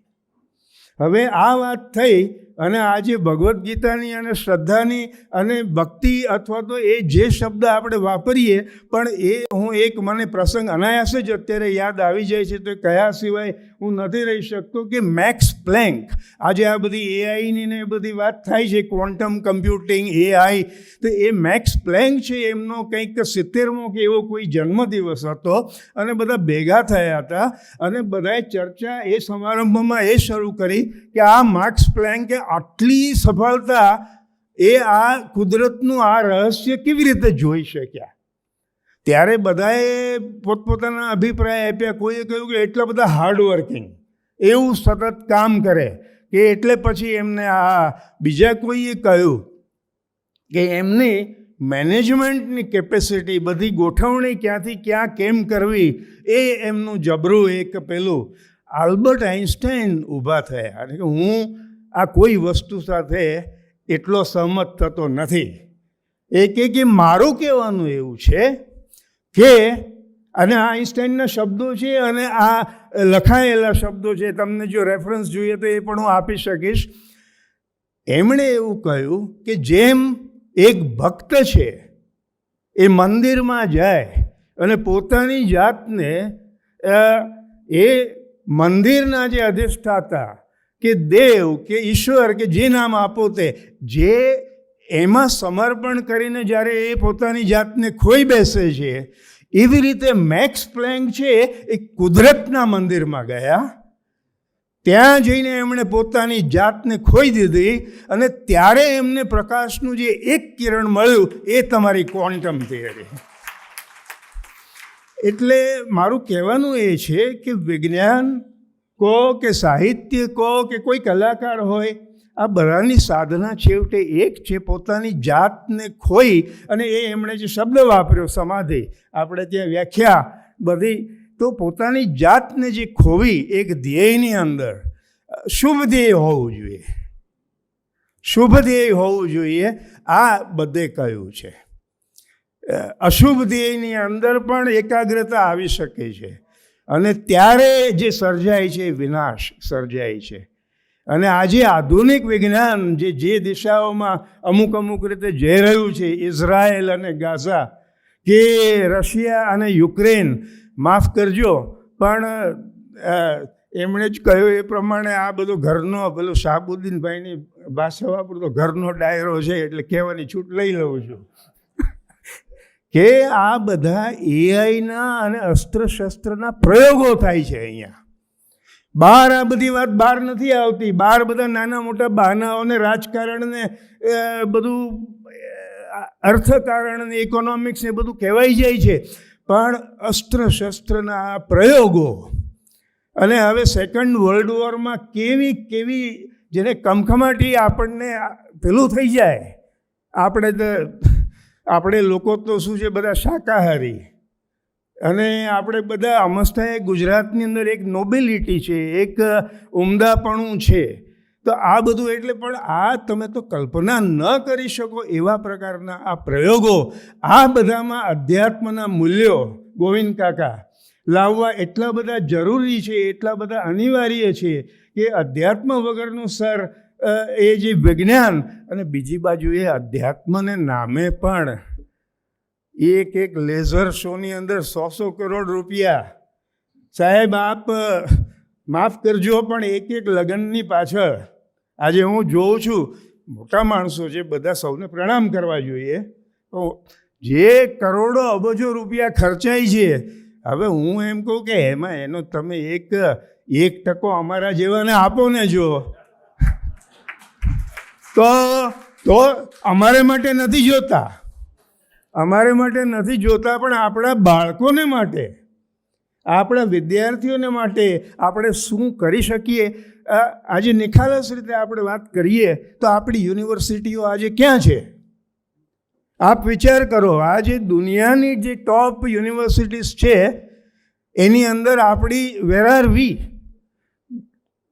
F: હવે આ વાત થઈ અને આજે ભગવદ્ ગીતાની અને શ્રદ્ધાની અને ભક્તિ અથવા તો એ જે શબ્દ આપણે વાપરીએ, પણ એ હું એક મને પ્રસંગ અનાયાસે જ અત્યારે યાદ આવી જાય છે, તો કયા સિવાય હું નથી રહી શકતો, કે મેક્સ પ્લેન્ક. આજે આ બધી એઆઈની ને એ બધી વાત થાય છે, ક્વોન્ટમ કમ્પ્યુટિંગ, એઆઈ, તો એ મેક્સ પ્લેન્ક છે, એમનો કંઈક 70મો કે એવો કોઈ જન્મદિવસ હતો અને બધા ભેગા થયા હતા અને બધાએ ચર્ચા એ સમારંભમાં એ શરૂ કરી કે આ મેક્સ પ્લેન્કે આટલી સફળતા એ આ કુદરતનું આ રહસ્ય કેવી રીતે જોઈ શક્યા. ત્યારે બધાએ પોતપોતાના અભિપ્રાય આપ્યા. કોઈએ કહ્યું કે એટલા બધા હાર્ડવર્કિંગ, એવું સતત કામ કરે કે એટલે પછી એમને આ, બીજા કોઈએ કહ્યું કે એમની મેનેજમેન્ટની કેપેસિટી, બધી ગોઠવણી ક્યાંથી ક્યાં કેમ કરવી, એ એમનું જબરું એક પેલું. આલ્બર્ટ આઇન્સ્ટાઈન ઊભા થયા અને કે હું આ કોઈ વસ્તુ સાથે એટલો સહમત થતો નથી. એ કે મારું કહેવાનું એવું છે કે, અને આ આઇન્સ્ટાઈનના શબ્દો છે અને આ લખાયેલા શબ્દો છે, તમને જો રેફરન્સ જોઈએ તો એ પણ હું આપી શકીશ. એમણે એવું કહ્યું કે જેમ એક ભક્ત છે એ મંદિરમાં જાય અને પોતાની જાતને એ મંદિરના જે અધિષ્ઠાતા કે દેવ કે ઈશ્વર કે જે નામ આપો તે, જે એમાં સમર્પણ કરીને જ્યારે એ પોતાની જાતને ખોઈ બેસે છે, એવી રીતે મેક્સ પ્લેન્ક છે એ કુદરતના મંદિરમાં ગયા. ત્યાં જઈને એમણે પોતાની જાતને ખોઈ દીધી અને ત્યારે એમને પ્રકાશનું જે એક કિરણ મળ્યું, એ તમારી ક્વોન્ટમ થિયરી. એટલે મારું કહેવાનું એ છે કે વિજ્ઞાન કહો કે સાહિત્ય કહો કે કોઈ કલાકાર હોય, આ બધાની સાધના છેવટે એક છે, પોતાની જાતને ખોઈ. અને એ એમણે જે શબ્દ વાપર્યો સમાધિ, આપણે ત્યાં વ્યાખ્યા બધી, તો પોતાની જાતને જે ખોવી એક ધ્યેયની અંદર, શુભ ધ્યેય હોવું જોઈએ, શુભ ધ્યેય હોવું જોઈએ, આ બધે કહ્યું છે. અશુભ ધ્યેયની અંદર પણ એકાગ્રતા આવી શકે છે અને ત્યારે જે સર્જાય છે એ વિનાશ સર્જાય છે. અને આજે આધુનિક વિજ્ઞાન જે દિશાઓમાં અમુક રીતે જઈ રહ્યું છે, ઇઝરાયલ અને ગાઝા કે રશિયા અને યુક્રેન, માફ કરજો પણ એમણે જ કહ્યું એ પ્રમાણે આ બધો ઘરનો, પેલો શાહબુદ્દીનભાઈની ભાષા વાપરતો ઘરનો ડાયરો છે એટલે કહેવાની છૂટ લઈ લઉં છું કે આ બધા એઆઈના અને અસ્ત્ર-શસ્ત્રના પ્રયોગો થાય છે અહીંયા. બહાર આ બધી વાત બહાર નથી આવતી. બહાર બધા નાના મોટા બહાનાઓને, રાજકારણને, બધું અર્થકારણને, ઇકોનોમિક્સને બધું કહેવાઈ જાય છે, પણ અસ્ત્ર-શસ્ત્રના પ્રયોગો અને હવે સેકન્ડ વર્લ્ડ વોરમાં કેવી જેને કમખમાટી આપણને પેલું થઈ જાય. આપણે લોકો તો શું છે, બધા શાકાહારી, અને આપણે બધા અમસ્તાએ ગુજરાતની અંદર એક નોબેલિટી છે, એક ઉમદાપણું છે. તો આ બધું એટલે પણ આ તમે તો કલ્પના ન કરી શકો એવા પ્રકારના આ પ્રયોગો, આ બધામાં અધ્યાત્મના મૂલ્યો ગોવિંદ કાકા લાવવા એટલા બધા જરૂરી છે, એટલા બધા અનિવાર્ય છે કે અધ્યાત્મ વગરનું સર એ જે વિજ્ઞાન, અને બીજી બાજુ એ અધ્યાત્મને નામે પણ એક લેઝર શોની અંદર 100 કરોડ રૂપિયા. સાહેબ આપ માફ કરજો પણ એક લગ્નની પાછળ આજે હું જોઉં છું, મોટા માણસો છે બધા, સૌને પ્રણામ કરવા જોઈએ, જે કરોડો અબજો રૂપિયા ખર્ચાય છે. હવે હું એમ કહું કે એમાં એનો તમે 1% અમારા જેવાને આપો ને, જો તો અમારે માટે નથી જોતા, પણ આપણા બાળકોને માટે, આપણા વિદ્યાર્થીઓને માટે આપણે શું કરી શકીએ. આજે નિખાલસ રીતે આપણે વાત કરીએ તો આપણી યુનિવર્સિટીઓ આજે ક્યાં છે? આપ વિચાર કરો, આજે દુનિયાની જે ટોપ યુનિવર્સિટીઝ છે એની અંદર આપણી વેર આર વી?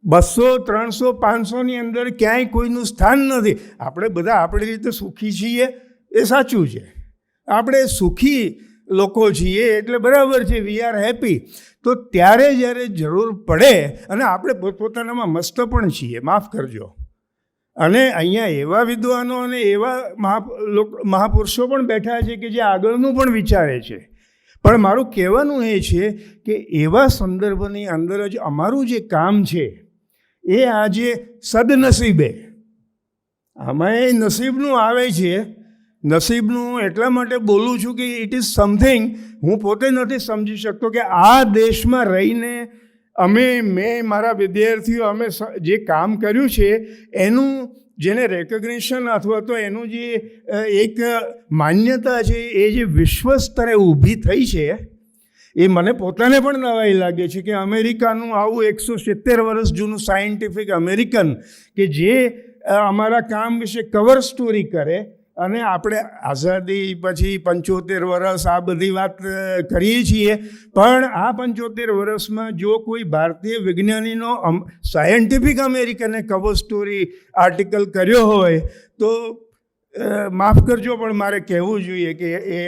F: 200, 300, 500ની અંદર ક્યાંય કોઈનું સ્થાન નથી. આપણે બધા આપણી રીતે સુખી છીએ, એ સાચું છે, આપણે સુખી લોકો છીએ એટલે બરાબર છે, વી આર હેપી. તો ત્યારે જ્યારે જરૂર પડે, અને આપણે પોતપોતાનામાં મસ્ત પણ છીએ, માફ કરજો, અને અહીંયા એવા વિદ્વાનો અને એવા મહાપુરુષો પણ બેઠા છે કે જે આગળનું પણ વિચારે છે. પણ મારું કહેવાનું એ છે કે એવા સંદર્ભની અંદર જ અમારું જે કામ છે એ આજે સદનસીબે, આમાં એ નસીબનું આવે છે. નસીબનું એટલા માટે બોલું છું કે ઇટ ઇઝ સમથિંગ હું પોતે નથી સમજી શકતો કે આ દેશમાં રહીને મેં મારા વિદ્યાર્થીઓ અમે જે કામ કર્યું છે એનું જેને રેકગ્નિશન અથવા તો એનું જે એક માન્યતા છે એ જે વિશ્વ સ્તરે ઊભી થઈ છે, એ મને પોતાને પણ નવાઈ લાગે છે કે અમેરિકાનું આવું 170 વર્ષ જૂનું સાયન્ટિફિક અમેરિકન કે જે અમારા કામ વિશે કવર સ્ટોરી કરે, અને આપણે આઝાદી પછી 75 વર્ષ આ બધી વાત કરીએ છીએ, પણ આ 75 વર્ષમાં જો કોઈ ભારતીય વિજ્ઞાનીનો સાયન્ટિફિક અમેરિકને કવર સ્ટોરી આર્ટિકલ કર્યો હોય તો માફ કરજો પણ મારે કહેવું જોઈએ કે એ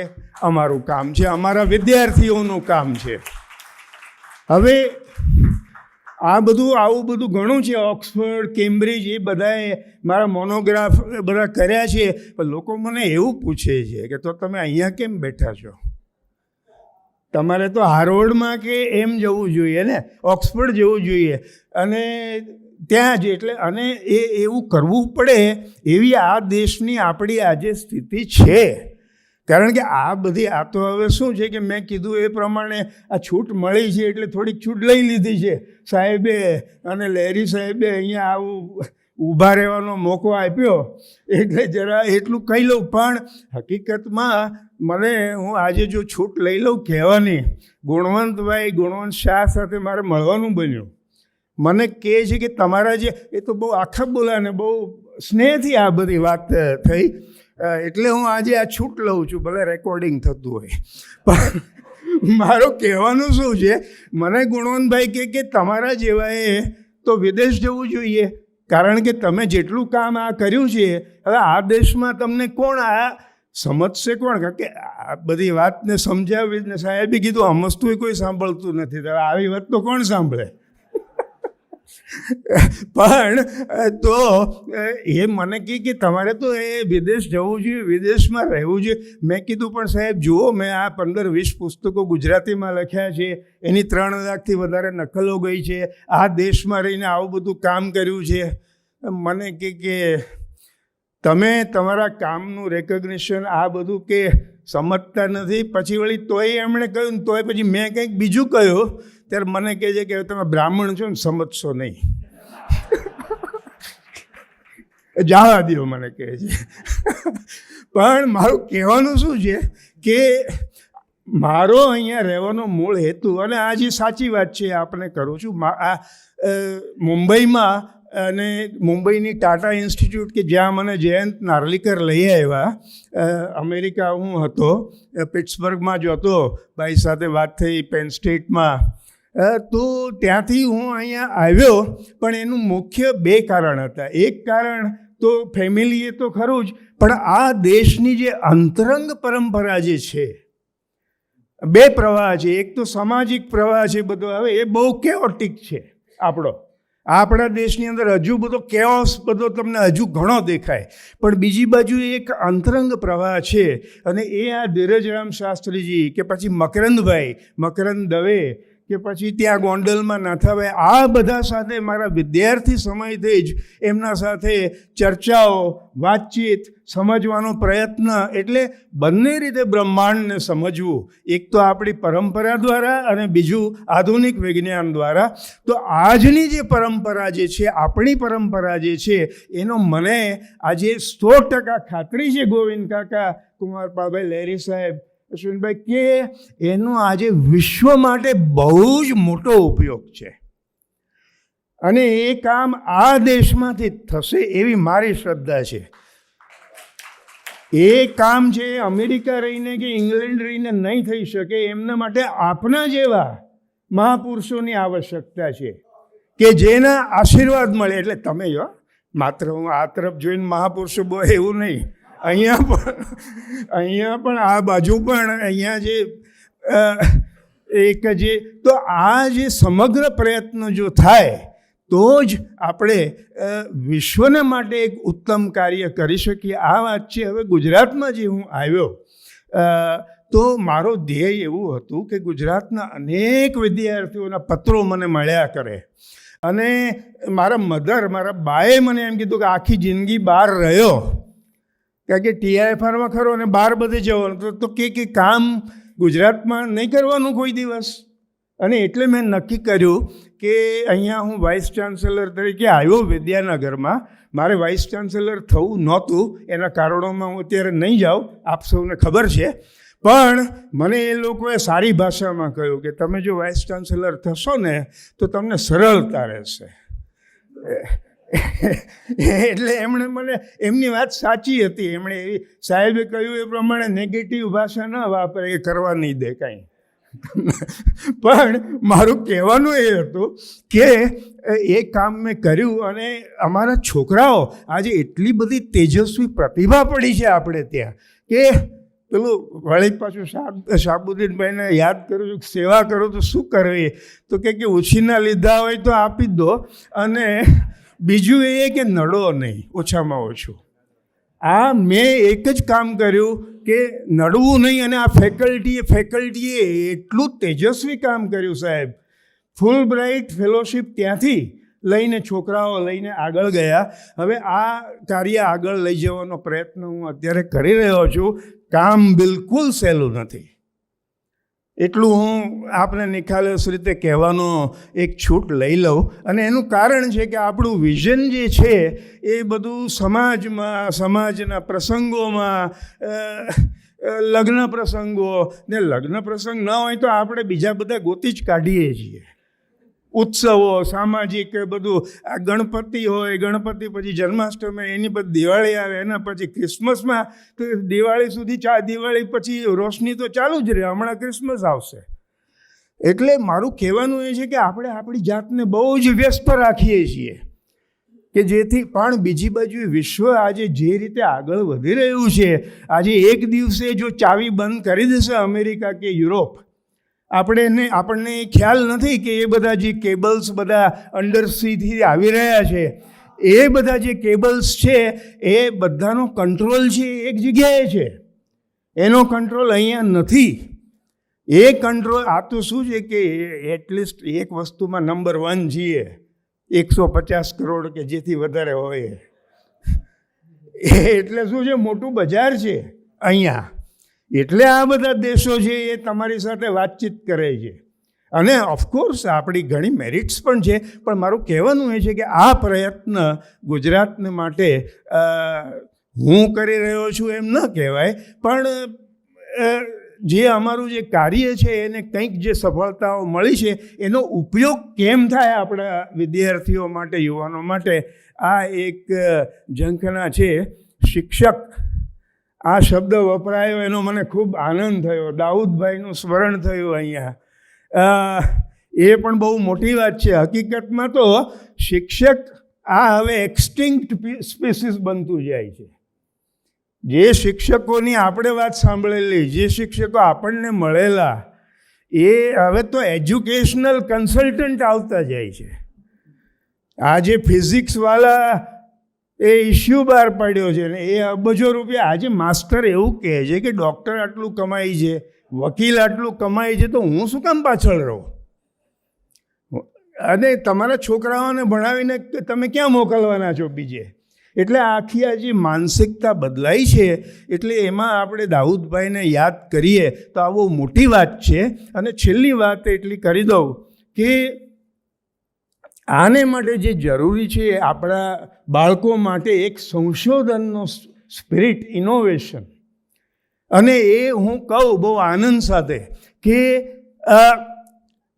F: અમારું કામ છે, અમારા વિદ્યાર્થીઓનું કામ છે. હવે આવું બધું ઘણું છે. ઓક્સફર્ડ, કેમ્બ્રિજ એ બધાએ મારા મોનોગ્રાફ બધા કર્યા છે, પણ લોકો મને એવું પૂછે છે કે તો તમે અહીંયા કેમ બેઠા છો? તમારે તો હાર્વર્ડમાં કે એમ જવું જોઈએ ને, ઓક્સફર્ડ જવું જોઈએ, અને ત્યાં જ એટલે અને એવું કરવું પડે એવી આ દેશની આપણી આજે સ્થિતિ છે. કારણ કે આ તો હવે શું છે કે મેં કીધું એ પ્રમાણે આ છૂટ મળી છે એટલે થોડીક છૂટ લઈ લીધી છે સાહેબે, અને લહેરી સાહેબે અહીંયા આવું ઊભા રહેવાનો મોકો આપ્યો એટલે જરા એટલું કહી લઉં. પણ હકીકતમાં હું આજે જો છૂટ લઈ લઉં કહેવાની, ગુણવંત શાહ સાથે મારે મળવાનું બન્યું. મને કહે છે કે તમારા જે, એ તો બહુ આખા બોલાને બહુ સ્નેહથી આ બધી વાત થઈ, એટલે હું આજે આ છૂટ લઉં છું, ભલે રેકોર્ડિંગ થતું હોય. પણ મારું કહેવાનું શું છે, મને ગુણવંતભાઈ કે તમારા જેવાએ તો વિદેશ જવું જોઈએ, કારણ કે તમે જેટલું કામ આ કર્યું છે, હવે આ દેશમાં તમને કોણ આ સમજશે કોણ? કારણ કે આ બધી વાતને સમજાવીને સાહેબે કીધું સમજતું કોઈ સાંભળતું નથી, તો આવી વાત તો કોણ સાંભળે? પણ તો એ મને કહે કે તમારે તો એ વિદેશ જવું જોઈએ, વિદેશમાં રહેવું જોઈએ. મેં કીધું પણ સાહેબ જુઓ, મેં આ 15-20 પુસ્તકો ગુજરાતીમાં લખ્યા છે, એની 3 લાખથી વધારે નકલો ગઈ છે, આ દેશમાં રહીને આવું બધું કામ કર્યું છે. મને કે તમે તમારા કામનું રેકગ્નિશન આ બધું કે સમજતા નથી. પછી વળી તોય એમણે કહ્યું ને તોય પછી મેં કંઈક બીજું કહ્યું, ત્યારે મને કહે છે કે તમે બ્રાહ્મણ છો ને સમજશો નહીં. જવા દો મને કહે છે. પણ મારું કહેવાનું શું છે કે મારો અહીંયા રહેવાનો મૂળ હેતુ, અને આ જે સાચી વાત છે આપણે કરું છું, આ મુંબઈમાં અને મુંબઈની ટાટા ઇન્સ્ટિટ્યૂટ કે જ્યાં મને જયંત નાર્લિકર લઈ આવ્યા, અમેરિકા હું હતો, પિટ્સબર્ગમાં જ હતો, ભાઈ સાથે વાત થઈ પેન સ્ટેટમાં, તો ત્યાંથી હું અહીંયા આવ્યો. પણ એનું મુખ્ય 2 કારણ હતા. એક કારણ તો ફેમિલી એ તો ખરું જ, પણ આ દેશની જે અંતરંગ પરંપરા જે છે, 2 પ્રવાહ છે. એક તો સામાજિક પ્રવાહ છે બધો, હવે એ બહુ કેઓટિક છે. આપણા દેશની અંદર હજુ બધો કેઓસ બધો તમને હજુ ઘણો દેખાય, પણ બીજી બાજુ એક અંતરંગ પ્રવાહ છે. અને એ આ ધીરજરામ શાસ્ત્રીજી કે પછી મકરંદ દવે કે પછી ત્યાં ગોંડલમાં નાથાભાઈ, આ બધા સાથે મારા વિદ્યાર્થી સમયથી જ એમના સાથે ચર્ચાઓ, વાતચીત, સમજવાનો પ્રયત્ન, એટલે બંને રીતે બ્રહ્માંડને સમજવું, એક તો આપણી પરંપરા દ્વારા અને બીજું આધુનિક વિજ્ઞાન દ્વારા. તો આજની જે પરંપરા જે છે, આપણી પરંપરા જે છે, એનો મને આજે 100% ખાતરી છે, ગોવિંદ કાકા, કુમારપાલભાઈ, લહેરી સાહેબ, અશ્વિનભાઈ, કે એનો આજે વિશ્વ માટે બહુ જ મોટો ઉપયોગ છે. અને એ કામ આ દેશમાંથી થશે એવી મારી શ્રદ્ધા છે. એ કામ છે અમેરિકા રહીને કે ઇંગ્લેન્ડ રહીને નહીં થઈ શકે. એમના માટે આપના જેવા મહાપુરુષોની આવશ્યકતા છે કે જેના આશીર્વાદ મળે. એટલે તમે જો માત્ર હું આ તરફ જોઈને મહાપુરુષો બહુ એવું નહીં, અહીંયા પણ આ બાજુ પણ અહીંયા જે એક જે, તો આ જે સમગ્ર પ્રયત્ન જો થાય તો જ આપણે વિશ્વના માટે એક ઉત્તમ કાર્ય કરી શકીએ. આ વાત છે. હવે ગુજરાતમાં જે હું આવ્યો, તો મારો ધ્યેય એવું હતું કે ગુજરાતના અનેક વિદ્યાર્થીઓના પત્રો મને મળ્યા કરે, અને મારા બાએ મને એમ કીધું કે આખી જિંદગી બહાર રહ્યો, કારણ કે TIFRમાં ખરો અને બહાર બધે જવાનું, તો કે કામ ગુજરાતમાં નહીં કરવાનું કોઈ દિવસ. અને એટલે મેં નક્કી કર્યું કે અહીંયા હું વાઇસ ચાન્સેલર તરીકે આવ્યો વિદ્યાનગરમાં. મારે વાઇસ ચાન્સેલર થવું નહોતું, એના કારણોમાં હું અત્યારે નહીં જાઉં, આપ સૌને ખબર છે. પણ મને એ લોકોએ સારી ભાષામાં કહ્યું કે તમે જો વાઇસ ચાન્સેલર થશો ને તો તમને સરળતા રહેશે. એટલે એમણે મને, એમની વાત સાચી હતી. એમણે એવી સાહેબે કહ્યું એ પ્રમાણે નેગેટિવ ભાષા ન વાપરે, એ કરવા નહીં દે કાંઈ. પણ મારું કહેવાનું એ હતું કે એ કામ મેં કર્યું, અને અમારા છોકરાઓ આજે એટલી બધી તેજસ્વી પ્રતિભા પડી છે આપણે ત્યાં, કે પેલું વળી પાછું શાહબુદ્દીનભાઈને યાદ કરું છું, સેવા કરો તો શું કરવી, તો કે ઉછીના લીધા હોય તો આપી દો, અને બીજું એ કે નડો નહીં ઓછામાં ઓછું. આ મેં એક જ કામ કર્યું કે નડવું નહીં. અને આ ફેકલ્ટીએ એટલું તેજસ્વી કામ કર્યું સાહેબ. ફૂલ બ્રાઇટ ફેલોશિપ ત્યાંથી લઈને છોકરાઓ લઈને આગળ ગયા. હવે આ કાર્ય આગળ લઈ જવાનો પ્રયત્ન હું અત્યારે કરી રહ્યો છું. કામ બિલકુલ સહેલું નથી, એટલું હું આપને નિખાલસ રીતે કહેવાનો એક છૂટ લઈ લઉં. અને એનું કારણ છે કે આપણું વિઝન જે છે એ બધું સમાજના પ્રસંગોમાં, લગ્ન પ્રસંગો ને, લગ્ન પ્રસંગ ન હોય તો આપણે બીજા બધા ગોતી જ કાઢીએ છીએ. ઉત્સવો, સામાજિક બધું, આ ગણપતિ હોય, ગણપતિ પછી જન્માષ્ટમી, એની પછી દિવાળી આવે, એના પછી ક્રિસમસમાં તો દિવાળી સુધી દિવાળી પછી રોશની તો ચાલુ જ રહે, હમણાં ક્રિસમસ આવશે. એટલે મારું કહેવાનું એ છે કે આપણે આપણી જાતને બહુ જ વ્યસ્ત રાખીએ છીએ, કે જેથી પણ બીજી બાજુ વિશ્વ આજે જે રીતે આગળ વધી રહ્યું છે, આજે એક દિવસે જો ચાવી બંધ કરી દેશે અમેરિકા કે યુરોપ, આપણને ખ્યાલ નથી કે એ બધા જે કેબલ્સ બધા અંડરસીથી આવી રહ્યા છે, એ બધા જે કેબલ્સ છે એ બધાનો કંટ્રોલ છે એક જગ્યાએ છે, એનો કંટ્રોલ અહીંયા નથી. એ કંટ્રોલ આ તો શું છે કે એટલીસ્ટ એક વસ્તુમાં નંબર 1 છીએ, 150 કરોડ કે જેથી વધારે હોય, એટલે શું છે, મોટું બજાર છે અહીંયા. એટલે આ બધા દેશો છે એ તમારી સાથે વાતચીત કરે છે. અને ઓફકોર્સ આપણી ઘણી મેરિટ્સ પણ છે, પણ મારું કહેવાનું એ છે કે આ પ્રયત્ન ગુજરાતને માટે હું કરી રહ્યો છું એમ ન કહેવાય, પણ જે અમારું જે કાર્ય છે એને કંઈક જે સફળતાઓ મળી છે એનો ઉપયોગ કેમ થાય આપણા વિદ્યાર્થીઓ માટે, યુવાનો માટે, આ એક ઝંખના છે. શિક્ષક આ શબ્દ વપરાયો એનો મને ખૂબ આનંદ થયો. દાઉદભાઈનું સ્મરણ થયું અહીંયા. એ પણ બહુ મોટી વાત છે. હકીકતમાં તો શિક્ષક આ હવે એક્સટિંક્ટ સ્પીસીસ બનતું જાય છે. જે શિક્ષકોની આપણે વાત સાંભળેલી, જે શિક્ષકો આપણને મળેલા, એ હવે તો એજ્યુકેશનલ કન્સલ્ટન્ટ આવતા જાય છે. આ જે ફિઝિક્સવાળા એ ઇસ્યુ બહાર પાડ્યો છે ને, એ અબજો રૂપિયા. આજે માસ્ટર એવું કહે છે કે ડૉક્ટર આટલું કમાય છે, વકીલ આટલું કમાય છે, તો હું શું કામ પાછળ રહું? અને તમારા છોકરાઓને ભણાવીને તમે ક્યાં મોકલવાના છો બીજે? એટલે આખી આ જે માનસિકતા બદલાઈ છે, એટલે એમાં આપણે દાઉદભાઈને યાદ કરીએ તો આ બહુ મોટી વાત છે. અને છેલ્લી વાત એટલી કરી દઉં કે આને માટે જે જરૂરી છે આપણા બાળકો માટે એક સંશોધનનો સ્પિરિટ, ઇનોવેશન. અને એ હું કહું બહુ આનંદ સાથે કે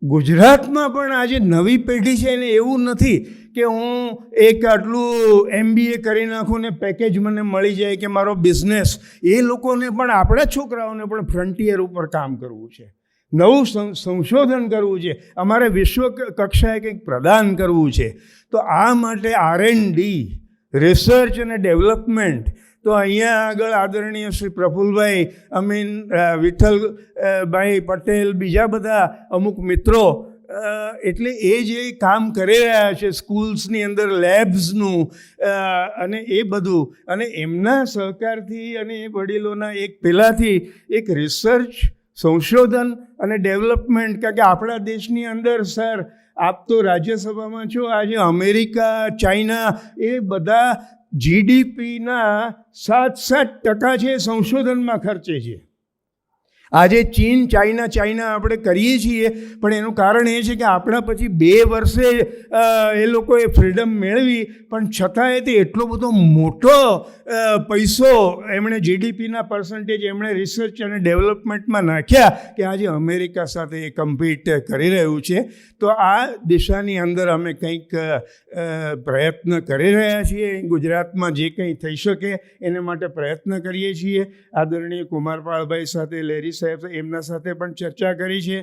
F: ગુજરાતમાં પણ આજે નવી પેઢી છે એને એવું નથી કે હું એક આટલું MBA કરી નાખું ને પેકેજ મને મળી જાય કે મારો બિઝનેસ. એ લોકોને પણ, આપણા છોકરાઓને પણ ફ્રન્ટિયર ઉપર કામ કરવું છે, નવું સંશોધન કરવું છે, અમારે વિશ્વ કક્ષાએ કંઈક પ્રદાન કરવું છે. તો આ માટે R&D, રિસર્ચ અને ડેવલપમેન્ટ. તો અહીંયા આગળ આદરણીય શ્રી પ્રફુલભાઈ, વિઠ્ઠલભાઈ પટેલ, બીજા બધા અમુક મિત્રો, એટલે એ જે કામ કરી રહ્યા છે સ્કૂલ્સની અંદર, લેબ્સનું અને એ બધું, અને એમના સહકારથી અને એ વડીલોના એક પહેલાંથી એક રિસર્ચ, સંશોધન અને ડેવલપમેન્ટ. કારણ કે આપણા દેશની અંદર, સર, આપ તો રાજ્યસભામાં છો, આજે અમેરિકા, ચાઇના, એ બધા GDPના 7% છે સંશોધનમાં ખર્ચે છે. આજે ચીન, ચાઇના આપણે કરીએ છીએ, પણ એનું કારણ એ છે કે આપણા પછી 2 વર્ષે એ લોકોએ ફ્રીડમ મેળવી, પણ છતાંય તે એટલો બધો મોટો પૈસો એમણે GDPના પર્સન્ટેજ એમણે રિસર્ચ અને ડેવલપમેન્ટમાં નાખ્યા કે આજે અમેરિકા સાથે એ કમ્પીટ કરી રહ્યું છે. તો આ દિશાની અંદર અમે કંઈક પ્રયત્ન કરી રહ્યા છીએ. ગુજરાતમાં જે કંઈ થઈ શકે એને માટે પ્રયત્ન કરીએ છીએ. આદરણીય કુમારપાળભાઈ સાથે, લેરી સાહેબ, એમના સાથે પણ ચર્ચા કરી છે.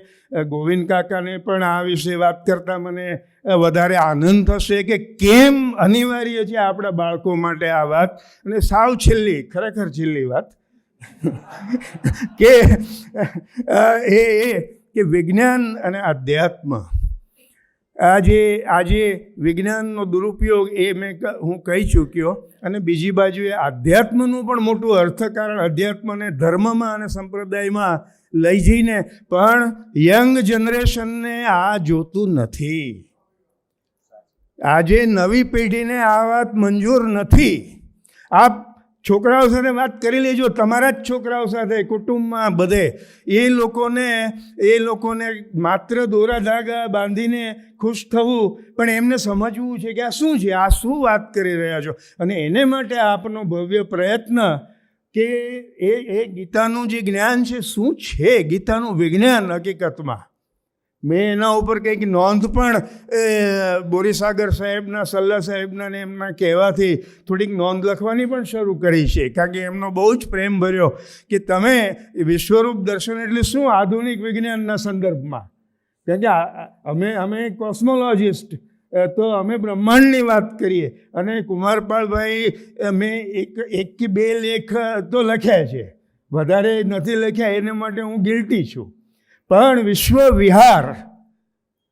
F: ગોવિંદ કાકાને પણ આ વિશે વાત કરતાં મને વધારે આનંદ થશે કે કેમ અનિવાર્ય છે આપણા બાળકો માટે આ વાત. અને સાવ છેલ્લી, ખરેખર છેલ્લી વાત કે કે વિજ્ઞાન અને અધ્યાત્મ. આજે વિજ્ઞાનનો દુરુપયોગ એ હું કહી ચૂક્યો, અને બીજી બાજુએ આધ્યાત્મનું પણ મોટું અર્થકારણ, અધ્યાત્મને ધર્મમાં અને સંપ્રદાયમાં લઈ જઈને, પણ યંગ જનરેશનને આ જોતું નથી. આજે નવી પેઢીને આ વાત મંજૂર નથી. આપ છોકરાઓ સાથે વાત કરી લેજો, તમારા જ છોકરાઓ સાથે, કુટુંબમાં, બધે. એ લોકોને માત્ર દોરા ધાગા બાંધીને ખુશ થવું, પણ એમને સમજવું છે કે આ શું છે, આ શું વાત કરી રહ્યા છો. અને એને માટે આપનો ભવ્ય પ્રયત્ન કે એ ગીતાનું જે જ્ઞાન છે, શું છે ગીતાનું વિજ્ઞાન હકીકતમાં. મેં એના ઉપર કંઈક નોંધ પણ બોરીસાગર સાહેબના, સલ્લા સાહેબના ને એમના કહેવાથી થોડીક નોંધ લખવાની પણ શરૂ કરી છે. કારણ કે એમનો બહુ જ પ્રેમ ભર્યો કે તમે વિશ્વરૂપ દર્શન એટલે શું આધુનિક વિજ્ઞાનના સંદર્ભમાં. કારણ કે અમે કોસ્મોલોજિસ્ટ, તો અમે બ્રહ્માંડની વાત કરીએ. અને કુમારપાળભાઈ મેં એક કે 2 લેખ તો લખ્યા છે, વધારે નથી લખ્યા, એને માટે હું ગિલ્ટી છું. પણ વિશ્વ વિહાર,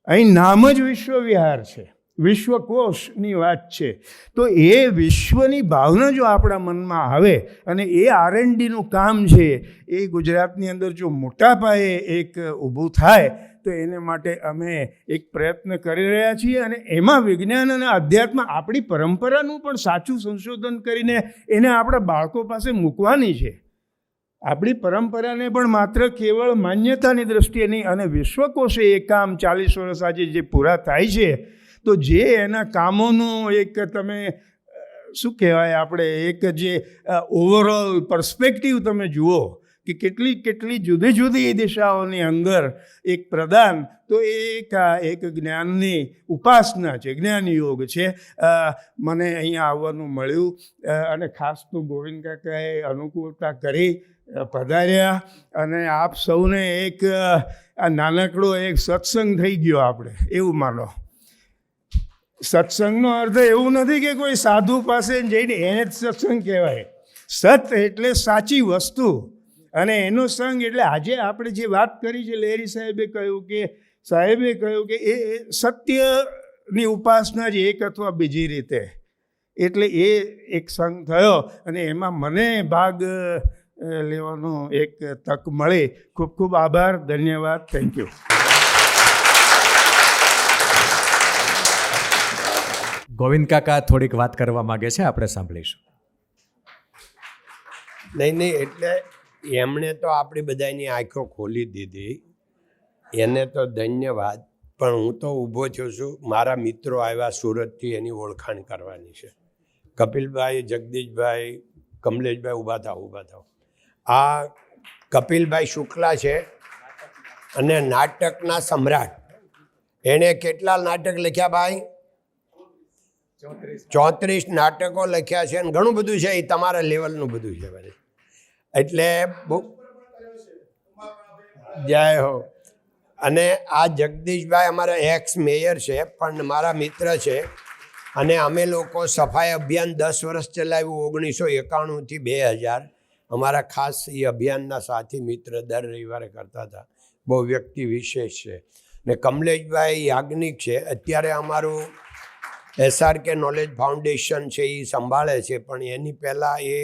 F: અહીં નામ જ વિશ્વ વિહાર છે, વિશ્વકોશની વાત છે. તો એ વિશ્વની ભાવના જો આપણા મનમાં આવે અને એ R&Dનું કામ છે એ ગુજરાતની અંદર જો મોટા પાયે એક ઊભું થાય તો એને માટે અમે એક પ્રયત્ન કરી રહ્યા છીએ. અને એમાં વિજ્ઞાન અને અધ્યાત્મ આપણી પરંપરાનું પણ સાચું સંશોધન કરીને એને આપણા બાળકો પાસે મૂકવાની છે. આપણી પરંપરાને પણ માત્ર કેવળ માન્યતાની દ્રષ્ટિએ નહીં, અને વિશ્વકોશે એ કામ 40 વર્ષ આજે જે પૂરા થાય છે તો જે એના કામોનું એક તમે શું કહેવાય, આપણે એક જે ઓવરઓલ પર્સ્પેક્ટિવ તમે જુઓ કે કેટલી જુદી જુદી દિશાઓની અંદર એક પ્રદાન, તો એ એક જ્ઞાનની ઉપાસના છે, જ્ઞાન યોગ છે. મને અહીંયા આવવાનું મળ્યું અને ખાસ તો ગોવિંદ કાકાએ અનુકૂળતા કરી પધાર્યા, અને આપ સૌને એક આ નાનકડો એક સત્સંગ થઈ ગયો આપણે એવું માનો. સત્સંગનો અર્થ એવું નથી કે કોઈ સાધુ પાસે જઈને એને જ સત્સંગ કહેવાય. સત એટલે સાચી વસ્તુ, અને એનો સંગ એટલે આજે આપણે જે વાત કરી છે, લહેરી સાહેબે કહ્યું કે એ સત્યની ઉપાસના જ એક અથવા બીજી રીતે, એટલે એ એક સંગ થયો અને એમાં મને ભાગ લેવાનો એક તક મળી. ખૂબ ખૂબ આભાર, ધન્યવાદ, થેન્ક યુ.
A: ગોવિંદ કાકા થોડીક વાત કરવા માગે છે, આપણે સાંભળીશું.
E: નહીં, એટલે એમણે તો આપણી બધાની આંખો ખોલી દીધી, એને તો ધન્યવાદ. પણ હું તો ઊભો થયો છું, મારા મિત્રો આવ્યા સુરતથી, એની ઓળખાણ કરવાની છે. કપિલભાઈ, જગદીશભાઈ, કમલેશભાઈ, ઊભા થાવ. આ કપિલભાઈ શુક્લા છે અને નાટકના સમ્રાટ. એણે કેટલા નાટક લખ્યા ભાઈ? 34 નાટકો લખ્યા છે, અને ઘણું બધું છે, એ તમારા લેવલનું બધું છે ભાઈ. એટલે બહુ જય હો. અને આ જગદીશભાઈ અમારા એક્સ મેયર છે, પણ મારા મિત્ર છે, અને અમે લોકો સફાઈ અભિયાન 10 વર્ષ ચલાવ્યું, 1991 થી 2000. અમારા ખાસ એ અભિયાનના સાથી મિત્ર દર રવિવારે કરતા હતા. બહુ વ્યક્તિ વિશેષ છે. ને કમલેશભાઈ યાજ્ઞિક છે, અત્યારે અમારું SRK નોલેજ ફાઉન્ડેશન છે એ સંભાળે છે, પણ એની પહેલાં એ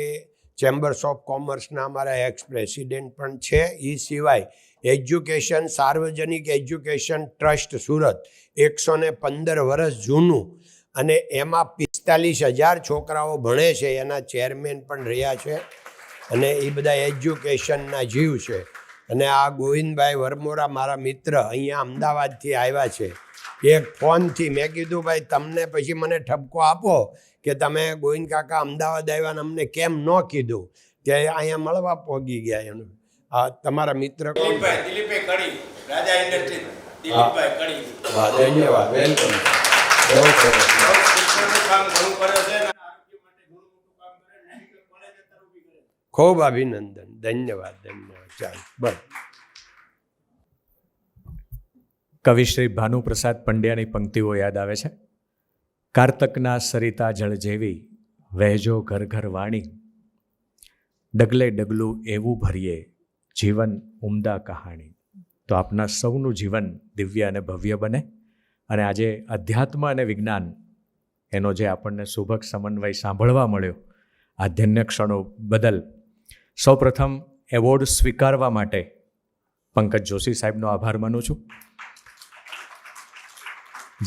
E: ચેમ્બર્સ ઓફ કોમર્સના અમારા એક્સ પ્રેસિડેન્ટ પણ છે. એ સિવાય એજ્યુકેશન, સાર્વજનિક એજ્યુકેશન ટ્રસ્ટ સુરત, 115 વર્ષ જૂનું, અને એમાં 45,000 છોકરાઓ ભણે છે, એના ચેરમેન પણ રહ્યા છે. અને એ બધા એજ્યુકેશનના જીવ છે. અને આ ગોવિંદભાઈ વરમોરા મારા મિત્ર અહીંયા અમદાવાદથી આવ્યા છે. એક ફોનથી મેં કીધું ભાઈ તમને પછી મને ઠપકો આપો કે તમે ગોવિંદ કાકા અમદાવાદ આવ્યા ને અમને કેમ ન કીધું, કે અહીંયા મળવા પહોંચી ગયા. એનું તમારા મિત્ર
G: દિલીપભાઈ કડી, રાજા ઇન્ડસ્ટ્રી, દિલીપભાઈ કડી.
E: હા, ધન્યવાદ, વેલકમ. બહુ સરસ.
G: શિક્ષણનું કામ ઘણું કરે છે અને આરોગ્ય માટે ઘણું મોટું કામ કરે, મેડિકલ કોલેજ અત્યારે ઊભી કરે.
E: ખૂબ અભિનંદન, ધન્યવાદ. ચાલો બસ.
A: કવિ શ્રી ભાનુપ્રસાદ પંડ્યાની પંક્તિઓ યાદ આવે છે. કારતકના સરિતા જળ જેવી વહેજો ઘર ઘર વાણી, ડગલે ડગલું એવું ભરીએ જીવન ઉમદા કહાણી. તો આપના સૌનું જીવન દિવ્ય અને ભવ્ય બને. અને આજે અધ્યાત્મ અને વિજ્ઞાન એનો જે આપણને સુભગ સમન્વય સાંભળવા મળ્યો, આ ધન્ય ક્ષણો બદલ સૌપ્રથમ એવોર્ડ સ્વીકારવા માટે પંકજ જોશી સાહેબનો આભાર માનું છું,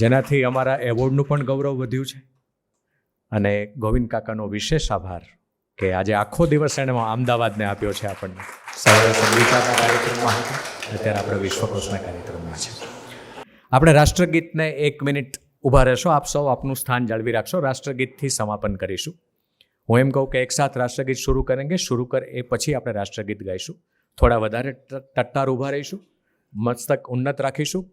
A: જેનાથી અમારા એવોર્ડનું પણ ગૌરવ વધ્યું છે. અને ગોવિંદ કાકાનો વિશેષ આભાર કે આજે આખો દિવસ એણે અમદાવાદને આપ્યો છે આપણને. સવારે સંગીતાના કાર્યક્રમમાં હતા, અત્યારે આપણે વિશ્વકોશના કાર્યક્રમમાં છે. આપણે રાષ્ટ્રગીતને 1 મિનિટ ઊભા રહેશો, આપ સૌ આપનું સ્થાન જાળવી રાખશો. રાષ્ટ્રગીતથી સમાપન કરીશું. હું એમ કહું કે એક સાથ રાષ્ટ્રગીત શરૂ કરેંગે, શરૂ કર એ પછી આપણે રાષ્ટ્રગીત ગાઈશું. થોડા વધારે ટટ્ટાર ઊભા રહીશું, મસ્તક ઉન્નત રાખીશું.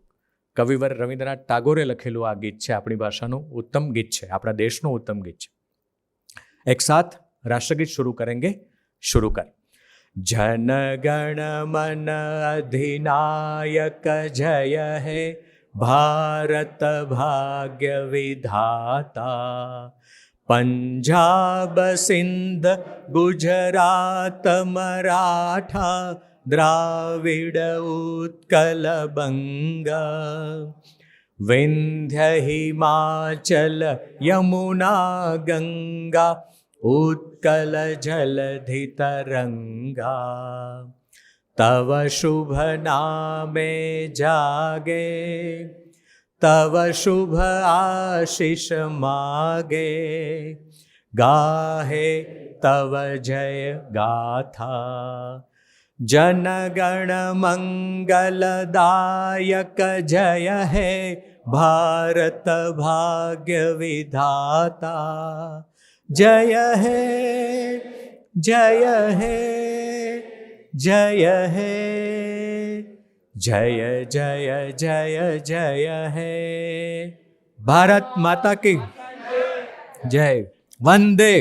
A: કવિવર રવિન્દ્રનાથ ટાગોરે લખેલું આ ગીત છે, આપણી ભાષાનું ઉત્તમ ગીત છે, આપણા દેશનું ઉત્તમ ગીત છે. એક સાથ રાષ્ટ્રગીત શરૂ કરેંગે, શરૂ કર. જન ગણ મન અધિનાયક જય હે ભારત ભાગ્ય વિધાતા, પંજાબ સિંધ ગુજરાત મરાઠા દ્રાવિડ ઉત્કલ બંગા વિંધ્ય હિમાચલ યમુના ગંગા ઉત્કલ જલધિ તરંગા તવ શુભ નામે જાગે તવ શુભ આશીષ માગે ગાહે તવ જય ગાથા जनगण मंगलदायक जय हे भारत भाग्य विधाता जय हे जय हे जय हे जय जय जय जय हे भारत माता की जय वंदे